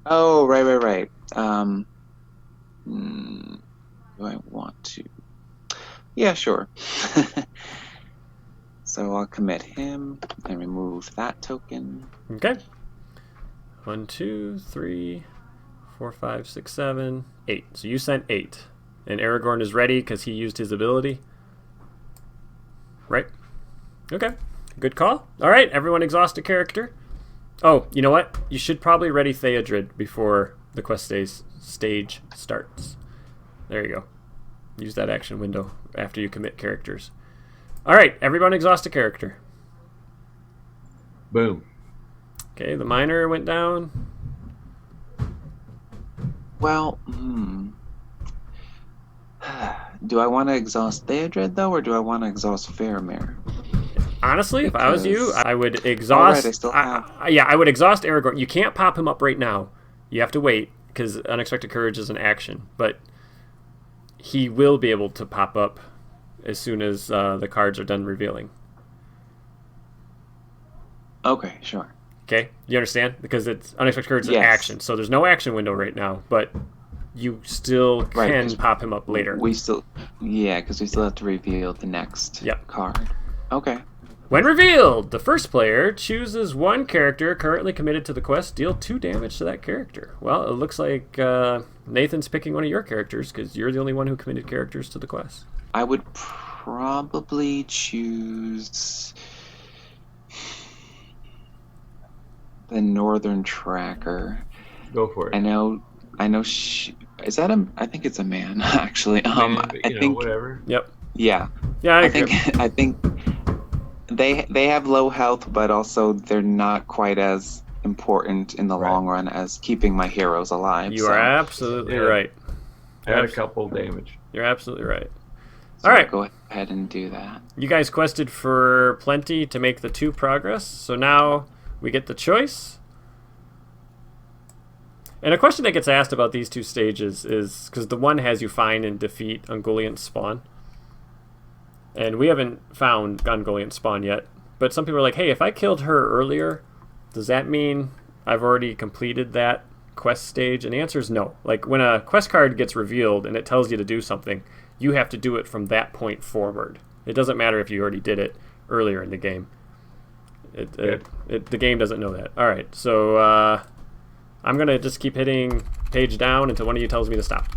Oh, right. Do I want to? Yeah, sure. So I'll commit him and remove that token. Okay. 1, 2, 3, 4, 5, 6, 7, 8. So you sent 8. And Aragorn is ready because he used his ability. Right? Okay. Good call. All right, everyone exhaust a character. Oh, you know what? You should probably ready Theodred before the quest stage starts. There you go. Use that action window after you commit characters. All right, everyone exhaust a character. Boom. Okay, the miner went down. Well, do I want to exhaust Theodred, though, or do I want to exhaust Faramir? Honestly, if I was you, Because- I would exhaust. I still have- I would exhaust Aragorn. You can't pop him up right now. You have to wait because Unexpected Courage is an action. But he will be able to pop up as soon as the cards are done revealing. Okay, sure. Okay, you understand? Because it's Unexpected Courage is an Yes. action, so there's no action window right now. But you still Right, can 'cause pop him up later. Because we still have to reveal the next Yep. card. Okay. When revealed, the first player chooses one character currently committed to the quest. Deal 2 damage to that character. Well, it looks like Nathan's picking one of your characters because you're the only one who committed characters to the quest. I would probably choose the Northern Tracker. Go for it. I know. Is that a? I think it's a man, actually. I think. Whatever. Yep. Yeah. Yeah, I think they have low health, but also they're not quite as important in the long run as keeping my heroes alive. You are absolutely right. Add a couple damage. You're absolutely right. So All right. Go ahead and do that. You guys quested for plenty to make the 2 progress, so now we get the choice. And a question that gets asked about these 2 stages is because the one has you find and defeat Ungoliant spawn. And we haven't found Ungoliant spawn yet. But some people are like, hey, if I killed her earlier, does that mean I've already completed that quest stage? And the answer is no. Like when a quest card gets revealed and it tells you to do something, you have to do it from that point forward. It doesn't matter if you already did it earlier in the game. The game doesn't know that. All right, so I'm going to just keep hitting page down until one of you tells me to stop.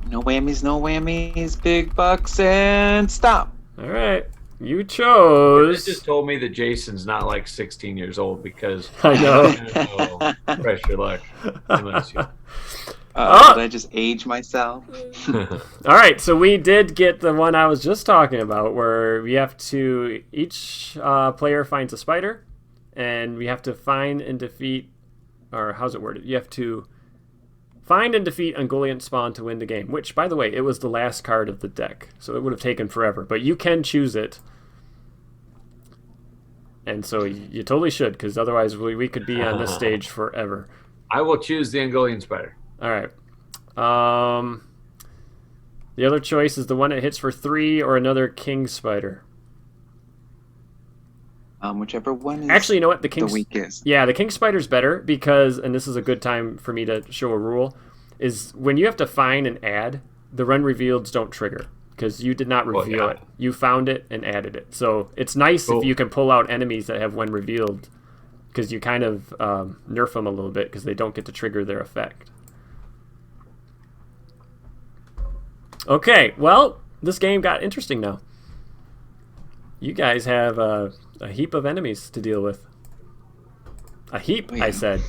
No whammies, big bucks, and stop. All right, you chose... This just told me that Jason's not like 16 years old because I know. Fresh your luck. Unless you... Did I just age myself? All right, so we did get the one I was just talking about where we have to... Each player finds a spider, and we have to find and defeat... Or how's it worded? You have to find and defeat Ungoliant spawn to win the game. Which, by the way, it was the last card of the deck, so it would have taken forever. But you can choose it. And so you totally should, because otherwise we could be on this stage forever. I will choose the Ungoliant spider. All right. The other choice is the one that hits for 3 or another king spider. Whichever one is Actually, you know what? the weakest. Yeah, the king spider's better because, and this is a good time for me to show a rule, is when you have to find and add, the run revealeds don't trigger because you did not reveal it. You found it and added it. So it's nice if you can pull out enemies that have when revealed because you kind of nerf them a little bit because they don't get to trigger their effect. Okay, well, this game got interesting now. You guys have a heap of enemies to deal with. A heap, I said.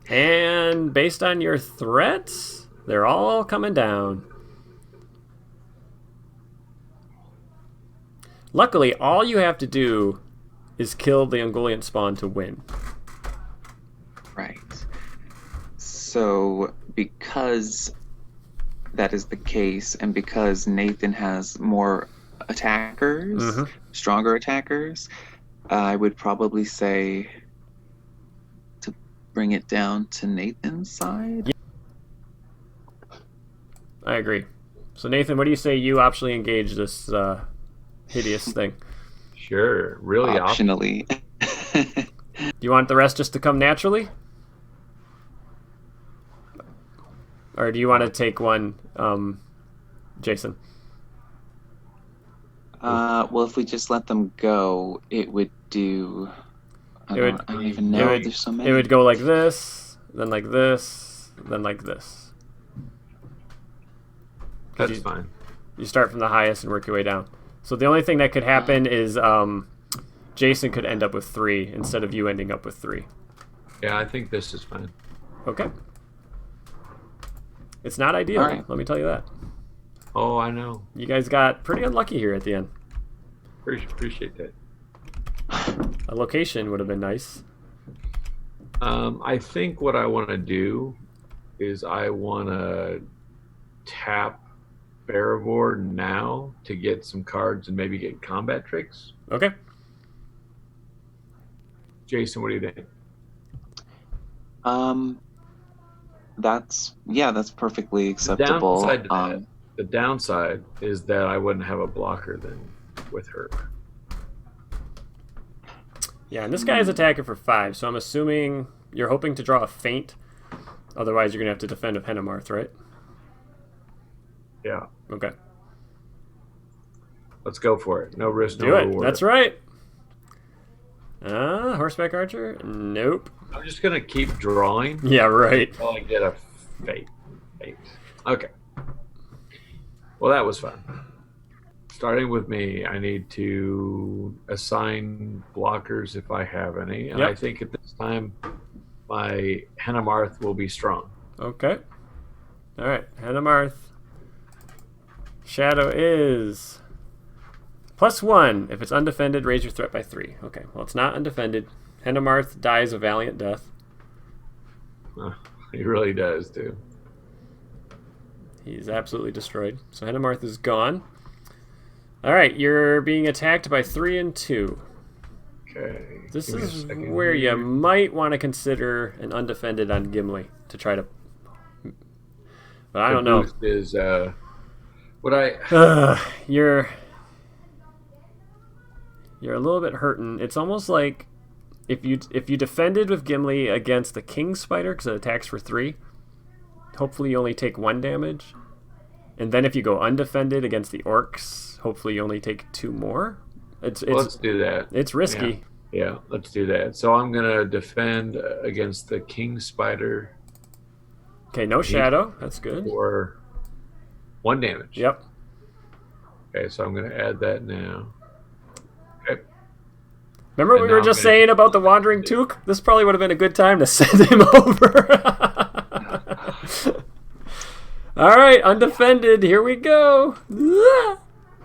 And based on your threats, they're all coming down. Luckily, all you have to do is kill the Ungoliant spawn to win. Right. So, because that is the case, and because Nathan has more attackers, stronger attackers, I would probably say to bring it down to Nathan's side. I agree. So Nathan, what do you say you optionally engage this hideous thing? Sure, really optionally. Do you want the rest just to come naturally? Or do you want to take one, Jason? Well, if we just let them go, it would do... I don't even know. There's so many. It would go like this, then like this, then like this. That's fine. You start from the highest and work your way down. So the only thing that could happen is Jason could end up with 3 instead of you ending up with 3. Yeah, I think this is fine. Okay. It's not ideal, right. Let me tell you that. Oh, I know. You guys got pretty unlucky here at the end. Appreciate that. A location would have been nice. I think what I want to do is I want to tap Barivore now to get some cards and maybe get combat tricks. Okay. Jason, what do you think? That's perfectly acceptable. The downside is that I wouldn't have a blocker then with her. Yeah, and this guy is attacking for 5, so I'm assuming you're hoping to draw a feint. Otherwise, you're going to have to defend with Hennemarth, right? Yeah. Okay. Let's go for it. No risk, no Do it. reward. That's right. Horseback archer? Nope. I'm just going to keep drawing. Yeah, right. Until I get a feint. Okay. Well, that was fun. Starting with me, I need to assign blockers if I have any. And I think at this time, my Hennemarth will be strong. Okay. All right. Hennemarth. Shadow is +1. If it's undefended, raise your threat by 3. Okay. Well, it's not undefended. Hennemarth dies a valiant death. He really does, too. He's absolutely destroyed. So Hennemarth is gone. All right, you're being attacked by 3 and 2. Okay. This is where you might want to consider an undefended on Gimli to try to. But I don't know. Boost is what I. You're a little bit hurting. It's almost like if you defended with Gimli against the King Spider because it attacks for 3. Hopefully you only take 1 damage. And then if you go undefended against the orcs, hopefully you only take 2 more. Let's do that. It's risky. Yeah, let's do that. So I'm going to defend against the King Spider. Okay, no shadow. That's good. For 1 damage. Yep. Okay, so I'm going to add that now. Okay. Remember what we were just saying about the Wandering Took? This probably would have been a good time to send him over. All right, undefended. Here we go.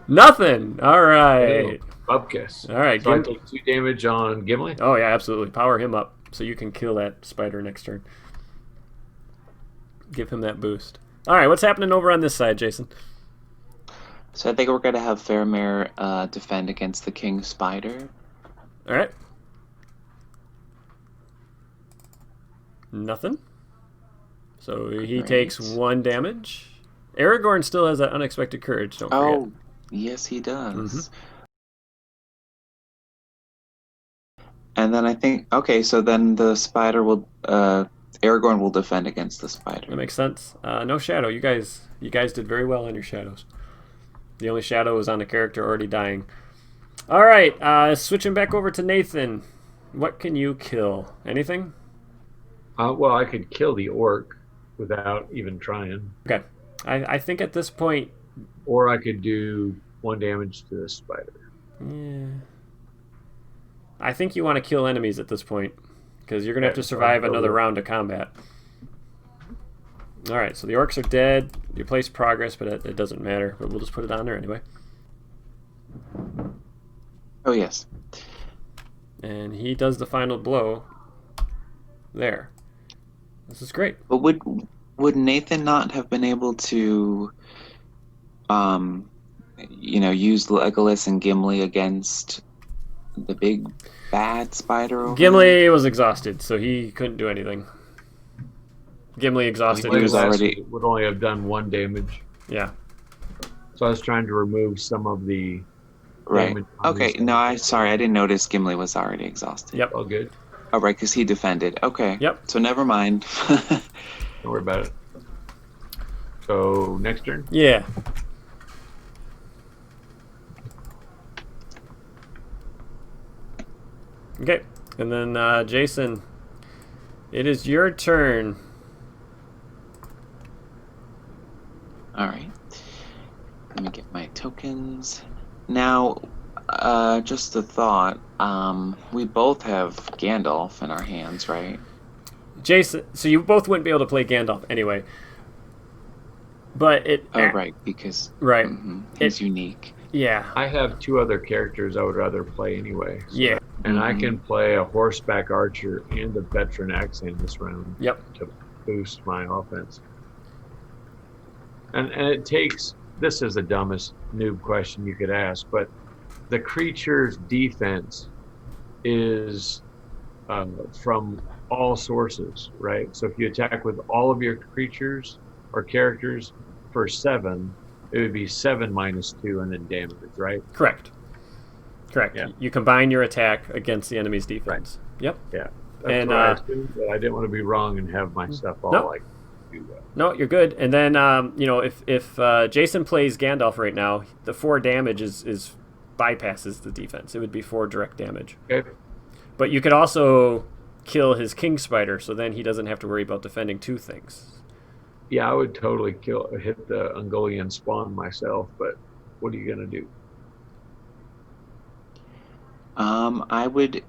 Nothing. All right. Bubkiss. All right. So I take 2 damage on Gimli? Oh, yeah, absolutely. Power him up so you can kill that spider next turn. Give him that boost. All right, what's happening over on this side, Jason? So I think we're going to have Faramir defend against the King Spider. All right. Nothing. So he takes 1 damage. Aragorn still has that unexpected courage, don't forget. Oh, yes, he does. And then I think, okay, so then the spider will, Aragorn will defend against the spider. That makes sense. No shadow. You guys did very well on your shadows. The only shadow was on a character already dying. All right, switching back over to Nathan. What can you kill? Anything? Well, I could kill the orc without even trying. Okay. I think at this point... Or I could do 1 damage to the spider. Yeah. I think you want to kill enemies at this point, because you're going to have to survive another round of combat. Alright, so the orcs are dead. You place progress, but it doesn't matter. But we'll just put it on there anyway. Oh, yes. And he does the final blow. There. This is great. But would Nathan not have been able to, use Legolas and Gimli against the big bad spider over Gimli was exhausted, so he couldn't do anything. Gimli exhausted. He was already would only have done 1 damage. Yeah. So I was trying to remove some of the right. damage on Okay, these no, things. I didn't notice Gimli was already exhausted. Yep. All good. Oh, right, because he defended. Okay. Yep. So never mind. Don't worry about it. So next turn. Yeah. Okay, and then Jason, it is your turn. All right. Let me get my tokens. Now, just a thought. We both have Gandalf in our hands, right? Jason, so you both wouldn't be able to play Gandalf anyway. But it... Oh, right, because Right. He's unique. Yeah. I have 2 other characters I would rather play anyway. So. Yeah. And I can play a horseback archer and a veteran accent this round. Yep. To boost my offense. And it takes, this is the dumbest noob question you could ask, but the creature's defense is from all sources, right? So if you attack with all of your creatures or characters for 7, it would be 7 minus 2 and then damage, right? Correct. Yeah. You combine your attack against the enemy's defense. Right. Yep. Yeah. That's and what I assumed, but I didn't want to be wrong and have my stuff all like do that. No, you're good. And then if Jason plays Gandalf right now, the 4 damage is bypasses the defense. It would be 4 direct damage. Okay. But you could also kill his king spider, so then he doesn't have to worry about defending 2 things. Yeah, I would totally hit the Ungoliant spawn myself, but what are you gonna do? I would.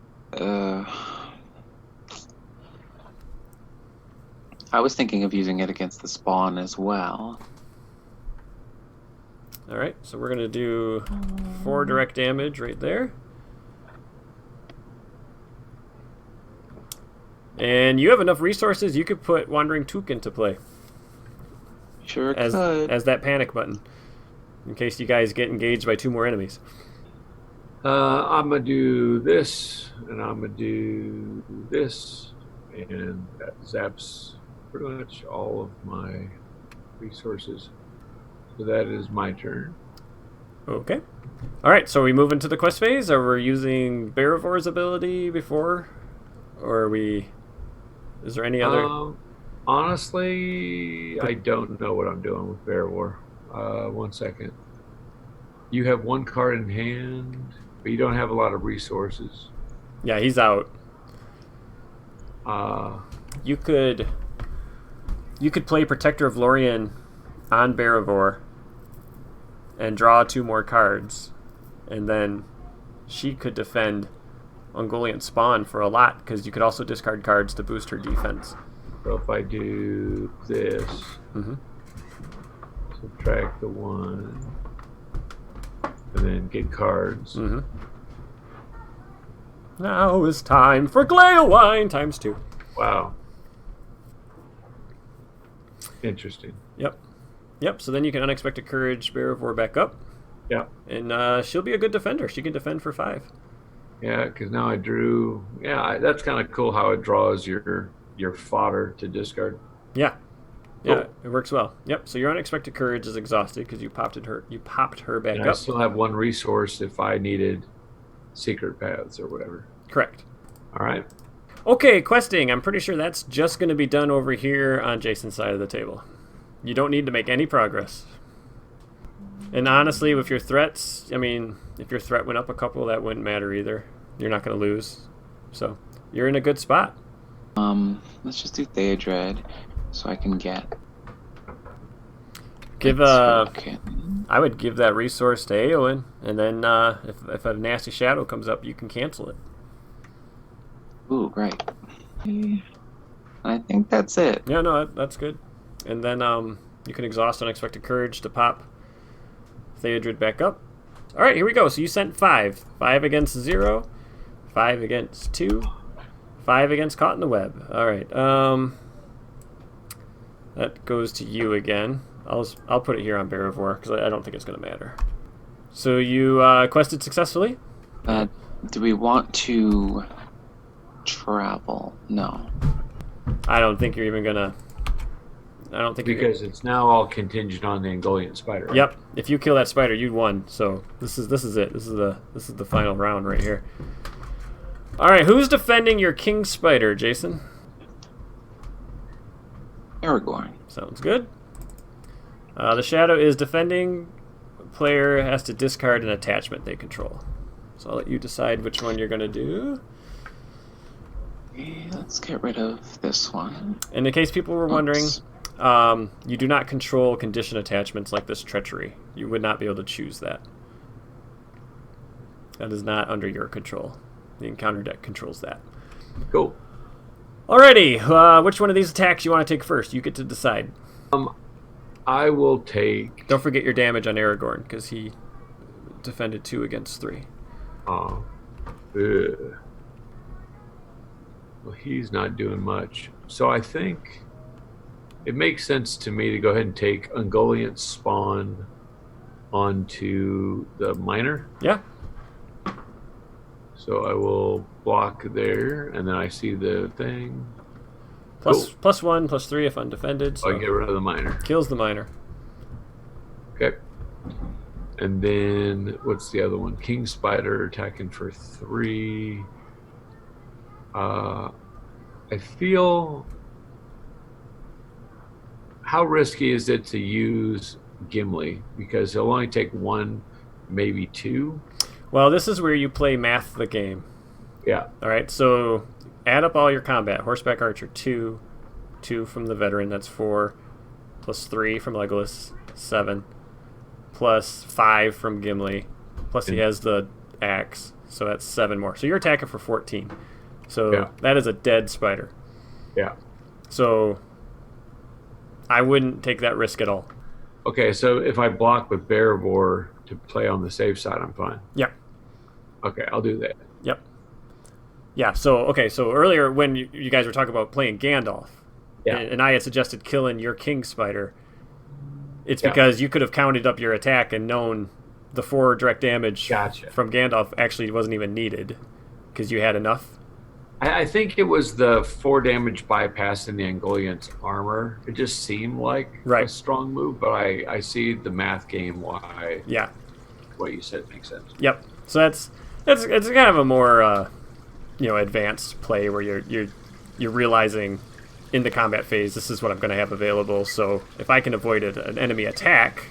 I was thinking of using it against the spawn as well. All right, so we're gonna do 4 direct damage right there. And you have enough resources, you could put Wandering Took into play. Sure as could. As that panic button, in case you guys get engaged by 2 more enemies. I'm gonna do this, and I'm gonna do this, and that zaps pretty much all of my resources. So that is my turn. Okay. All right, so we move into the quest phase. Are we using Baravor's ability before, or are we? Is there any other? Honestly, I don't know what I'm doing with Baravor. 1 second. You have 1 card in hand, but you don't have a lot of resources. Yeah, he's out. You could play Protector of Lorien on Baravor and draw 2 more cards, and then she could defend Ungoliant Spawn for a lot, because you could also discard cards to boost her defense. So if I do this, subtract the 1, and then get cards. Now is time for Gleowine times 2. Wow. Interesting. Yep, so then you can Unexpected Courage Baravor back up. Yeah. And she'll be a good defender. She can defend for 5. Yeah, because now I drew... Yeah, that's kind of cool how it draws your fodder to discard. Yeah. Cool. Yeah, it works well. Yep, so your Unexpected Courage is exhausted because you popped her back And up. I still have 1 resource if I needed secret paths or whatever. Correct. All right. Okay, questing. I'm pretty sure that's just going to be done over here on Jason's side of the table. You don't need to make any progress. And honestly, with your threats, I mean, if your threat went up a couple, that wouldn't matter either. You're not going to lose. So, you're in a good spot. Let's just do Theodred so I can get... Give I would give that resource to Eowyn, and then if a nasty shadow comes up, you can cancel it. Ooh, great. I think that's it. Yeah, no, that's good. And then you can exhaust Unexpected Courage to pop Theodred back up. All right, here we go. So you sent 5. 5 against 0. 5 against 2. 5 against Caught in the Web. All right. That goes to you again. I'll put it here on Bear of War because I don't think it's going to matter. So you quested successfully? Do we want to travel? No. I don't think you're even going to... I don't think because it's now all contingent on the Ungoliant spider. Right? Yep. If you kill that spider, you won. So this is it. This is the final round right here. All right, who's defending your king spider, Jason? Aragorn. Sounds good. The shadow is defending. Player has to discard an attachment they control. So I'll let you decide which one you're going to do. Okay, let's get rid of this one. And in case people were wondering, you do not control condition attachments like this treachery. You would not be able to choose that. That is not under your control. The encounter deck controls that. Cool. Alrighty, which one of these attacks you want to take first? You get to decide. I will take... Don't forget your damage on Aragorn, because he defended 2 against 3. Well, he's not doing much. So I think it makes sense to me to go ahead and take Ungoliant Spawn onto the Miner. Yeah. So I will block there, and then I see the thing. Plus 1, plus 3 if undefended. So I get rid of the Miner. Kills the Miner. Okay. And then, what's the other one? King Spider attacking for 3. I feel... How risky is it to use Gimli? Because he'll only take 1, maybe 2. Well, this is where you play math the game. Yeah. All right, so add up all your combat. Horseback Archer, 2. 2 from the Veteran, that's 4. Plus 3 from Legolas, 7. Plus 5 from Gimli. Plus he has the axe, so that's 7 more. So you're attacking for 14. So that is a dead spider. Yeah. So I wouldn't take that risk at all. Okay, so if I block with Bear of War to play on the safe side, I'm fine. Yep. Okay, I'll do that. Yep. Yeah, so earlier when you guys were talking about playing Gandalf, and I had suggested killing your king spider, it's because you could have counted up your attack and known the 4 direct damage from Gandalf actually wasn't even needed because you had enough. I think it was the 4 damage bypass in the Ungoliant's armor. It just seemed like a strong move, but I see the math game why. Yeah. What you said makes sense. Yep. So it's kind of a more advanced play where you're realizing in the combat phase this is what I'm going to have available. So if I can avoid an enemy attack,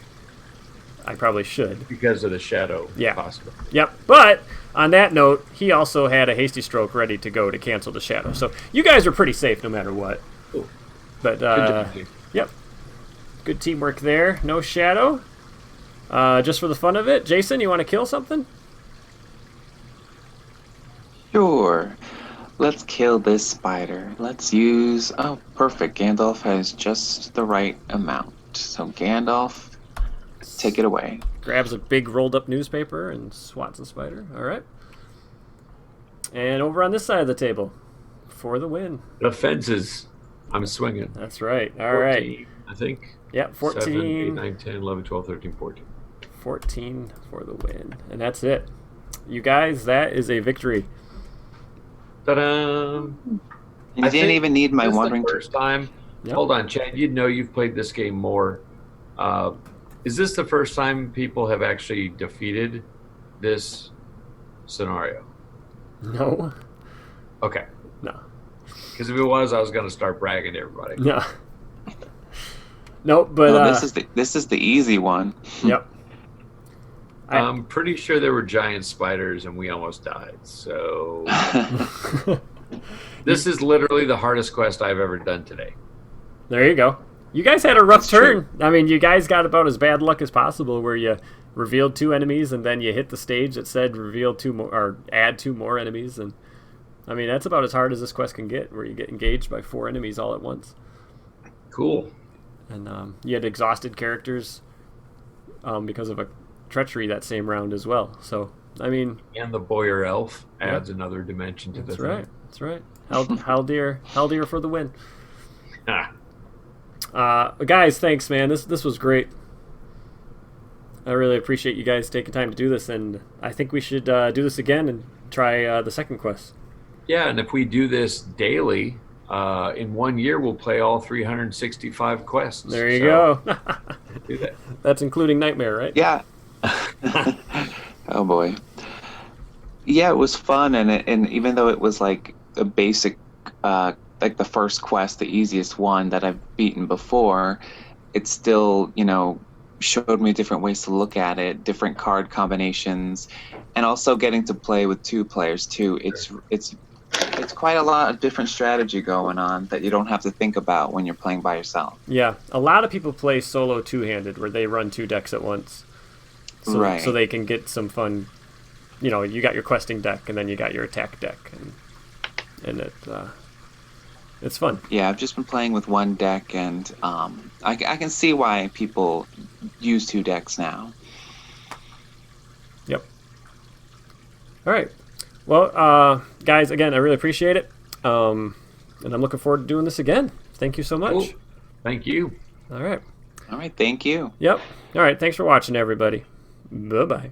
I probably should. Because of the shadow. Yeah. Possible. Yep. But on that note, he also had a hasty stroke ready to go to cancel the shadow. So you guys are pretty safe no matter what. Cool. But yep. Good teamwork there. No shadow. Just for the fun of it, Jason, you want to kill something? Sure. Let's kill this spider. Let's use... Oh, perfect. Gandalf has just the right amount. So Gandalf, take it away. Grabs a big rolled up newspaper and swats the spider. All right. And over on this side of the table, for the win. The fences. I'm swinging. That's right. All 14, right. I think. Yeah, 14. 7, 8, 9, 10, 11, 12, 13, 14. 14 for the win. And that's it. You guys, that is a victory. Ta-da! You didn't even need my wandering... First time. Yep. Hold on, Chad. You know you've played this game more. Is this the first time people have actually defeated this scenario? No. Okay. No. Because if it was, I was going to start bragging to everybody. No. Nope, but... No, this is the easy one. Yep. I'm pretty sure there were giant spiders and we almost died. So this is literally the hardest quest I've ever done today. There you go. You guys had a rough That's turn. true. I mean, you guys got about as bad luck as possible, where you revealed 2 enemies and then you hit the stage that said reveal 2 more or add 2 more enemies, and I mean that's about as hard as this quest can get, where you get engaged by 4 enemies all at once. Cool. And you had exhausted characters because of a treachery that same round as well. So I mean, And the Boyer Elf adds another dimension to the that's thing. right. That's right. Haldir for the win. Guys, thanks, man. This was great. I really appreciate you guys taking time to do this, and I think we should do this again and try the second quest. Yeah, and if we do this daily, in 1 year we'll play all 365 quests. There you go. Do that. That's including Nightmare, right? Yeah. Oh boy. Yeah, it was fun, and even though it was like a basic, like the first quest, the easiest one that I've beaten before, it still, showed me different ways to look at it, different card combinations, and also getting to play with 2 players too. It's quite a lot of different strategy going on that you don't have to think about when you're playing by yourself. Yeah, a lot of people play solo 2-handed, where they run 2 decks at once, Right. so they can get some fun. You got your questing deck, and then you got your attack deck, and it's fun. Yeah, I've just been playing with 1 deck, and I can see why people use 2 decks now. Yep. All right. Well, guys, again, I really appreciate it, and I'm looking forward to doing this again. Thank you so much. Cool. Thank you. All right. All right, thank you. Yep. All right. Thanks for watching, everybody. Bye-bye.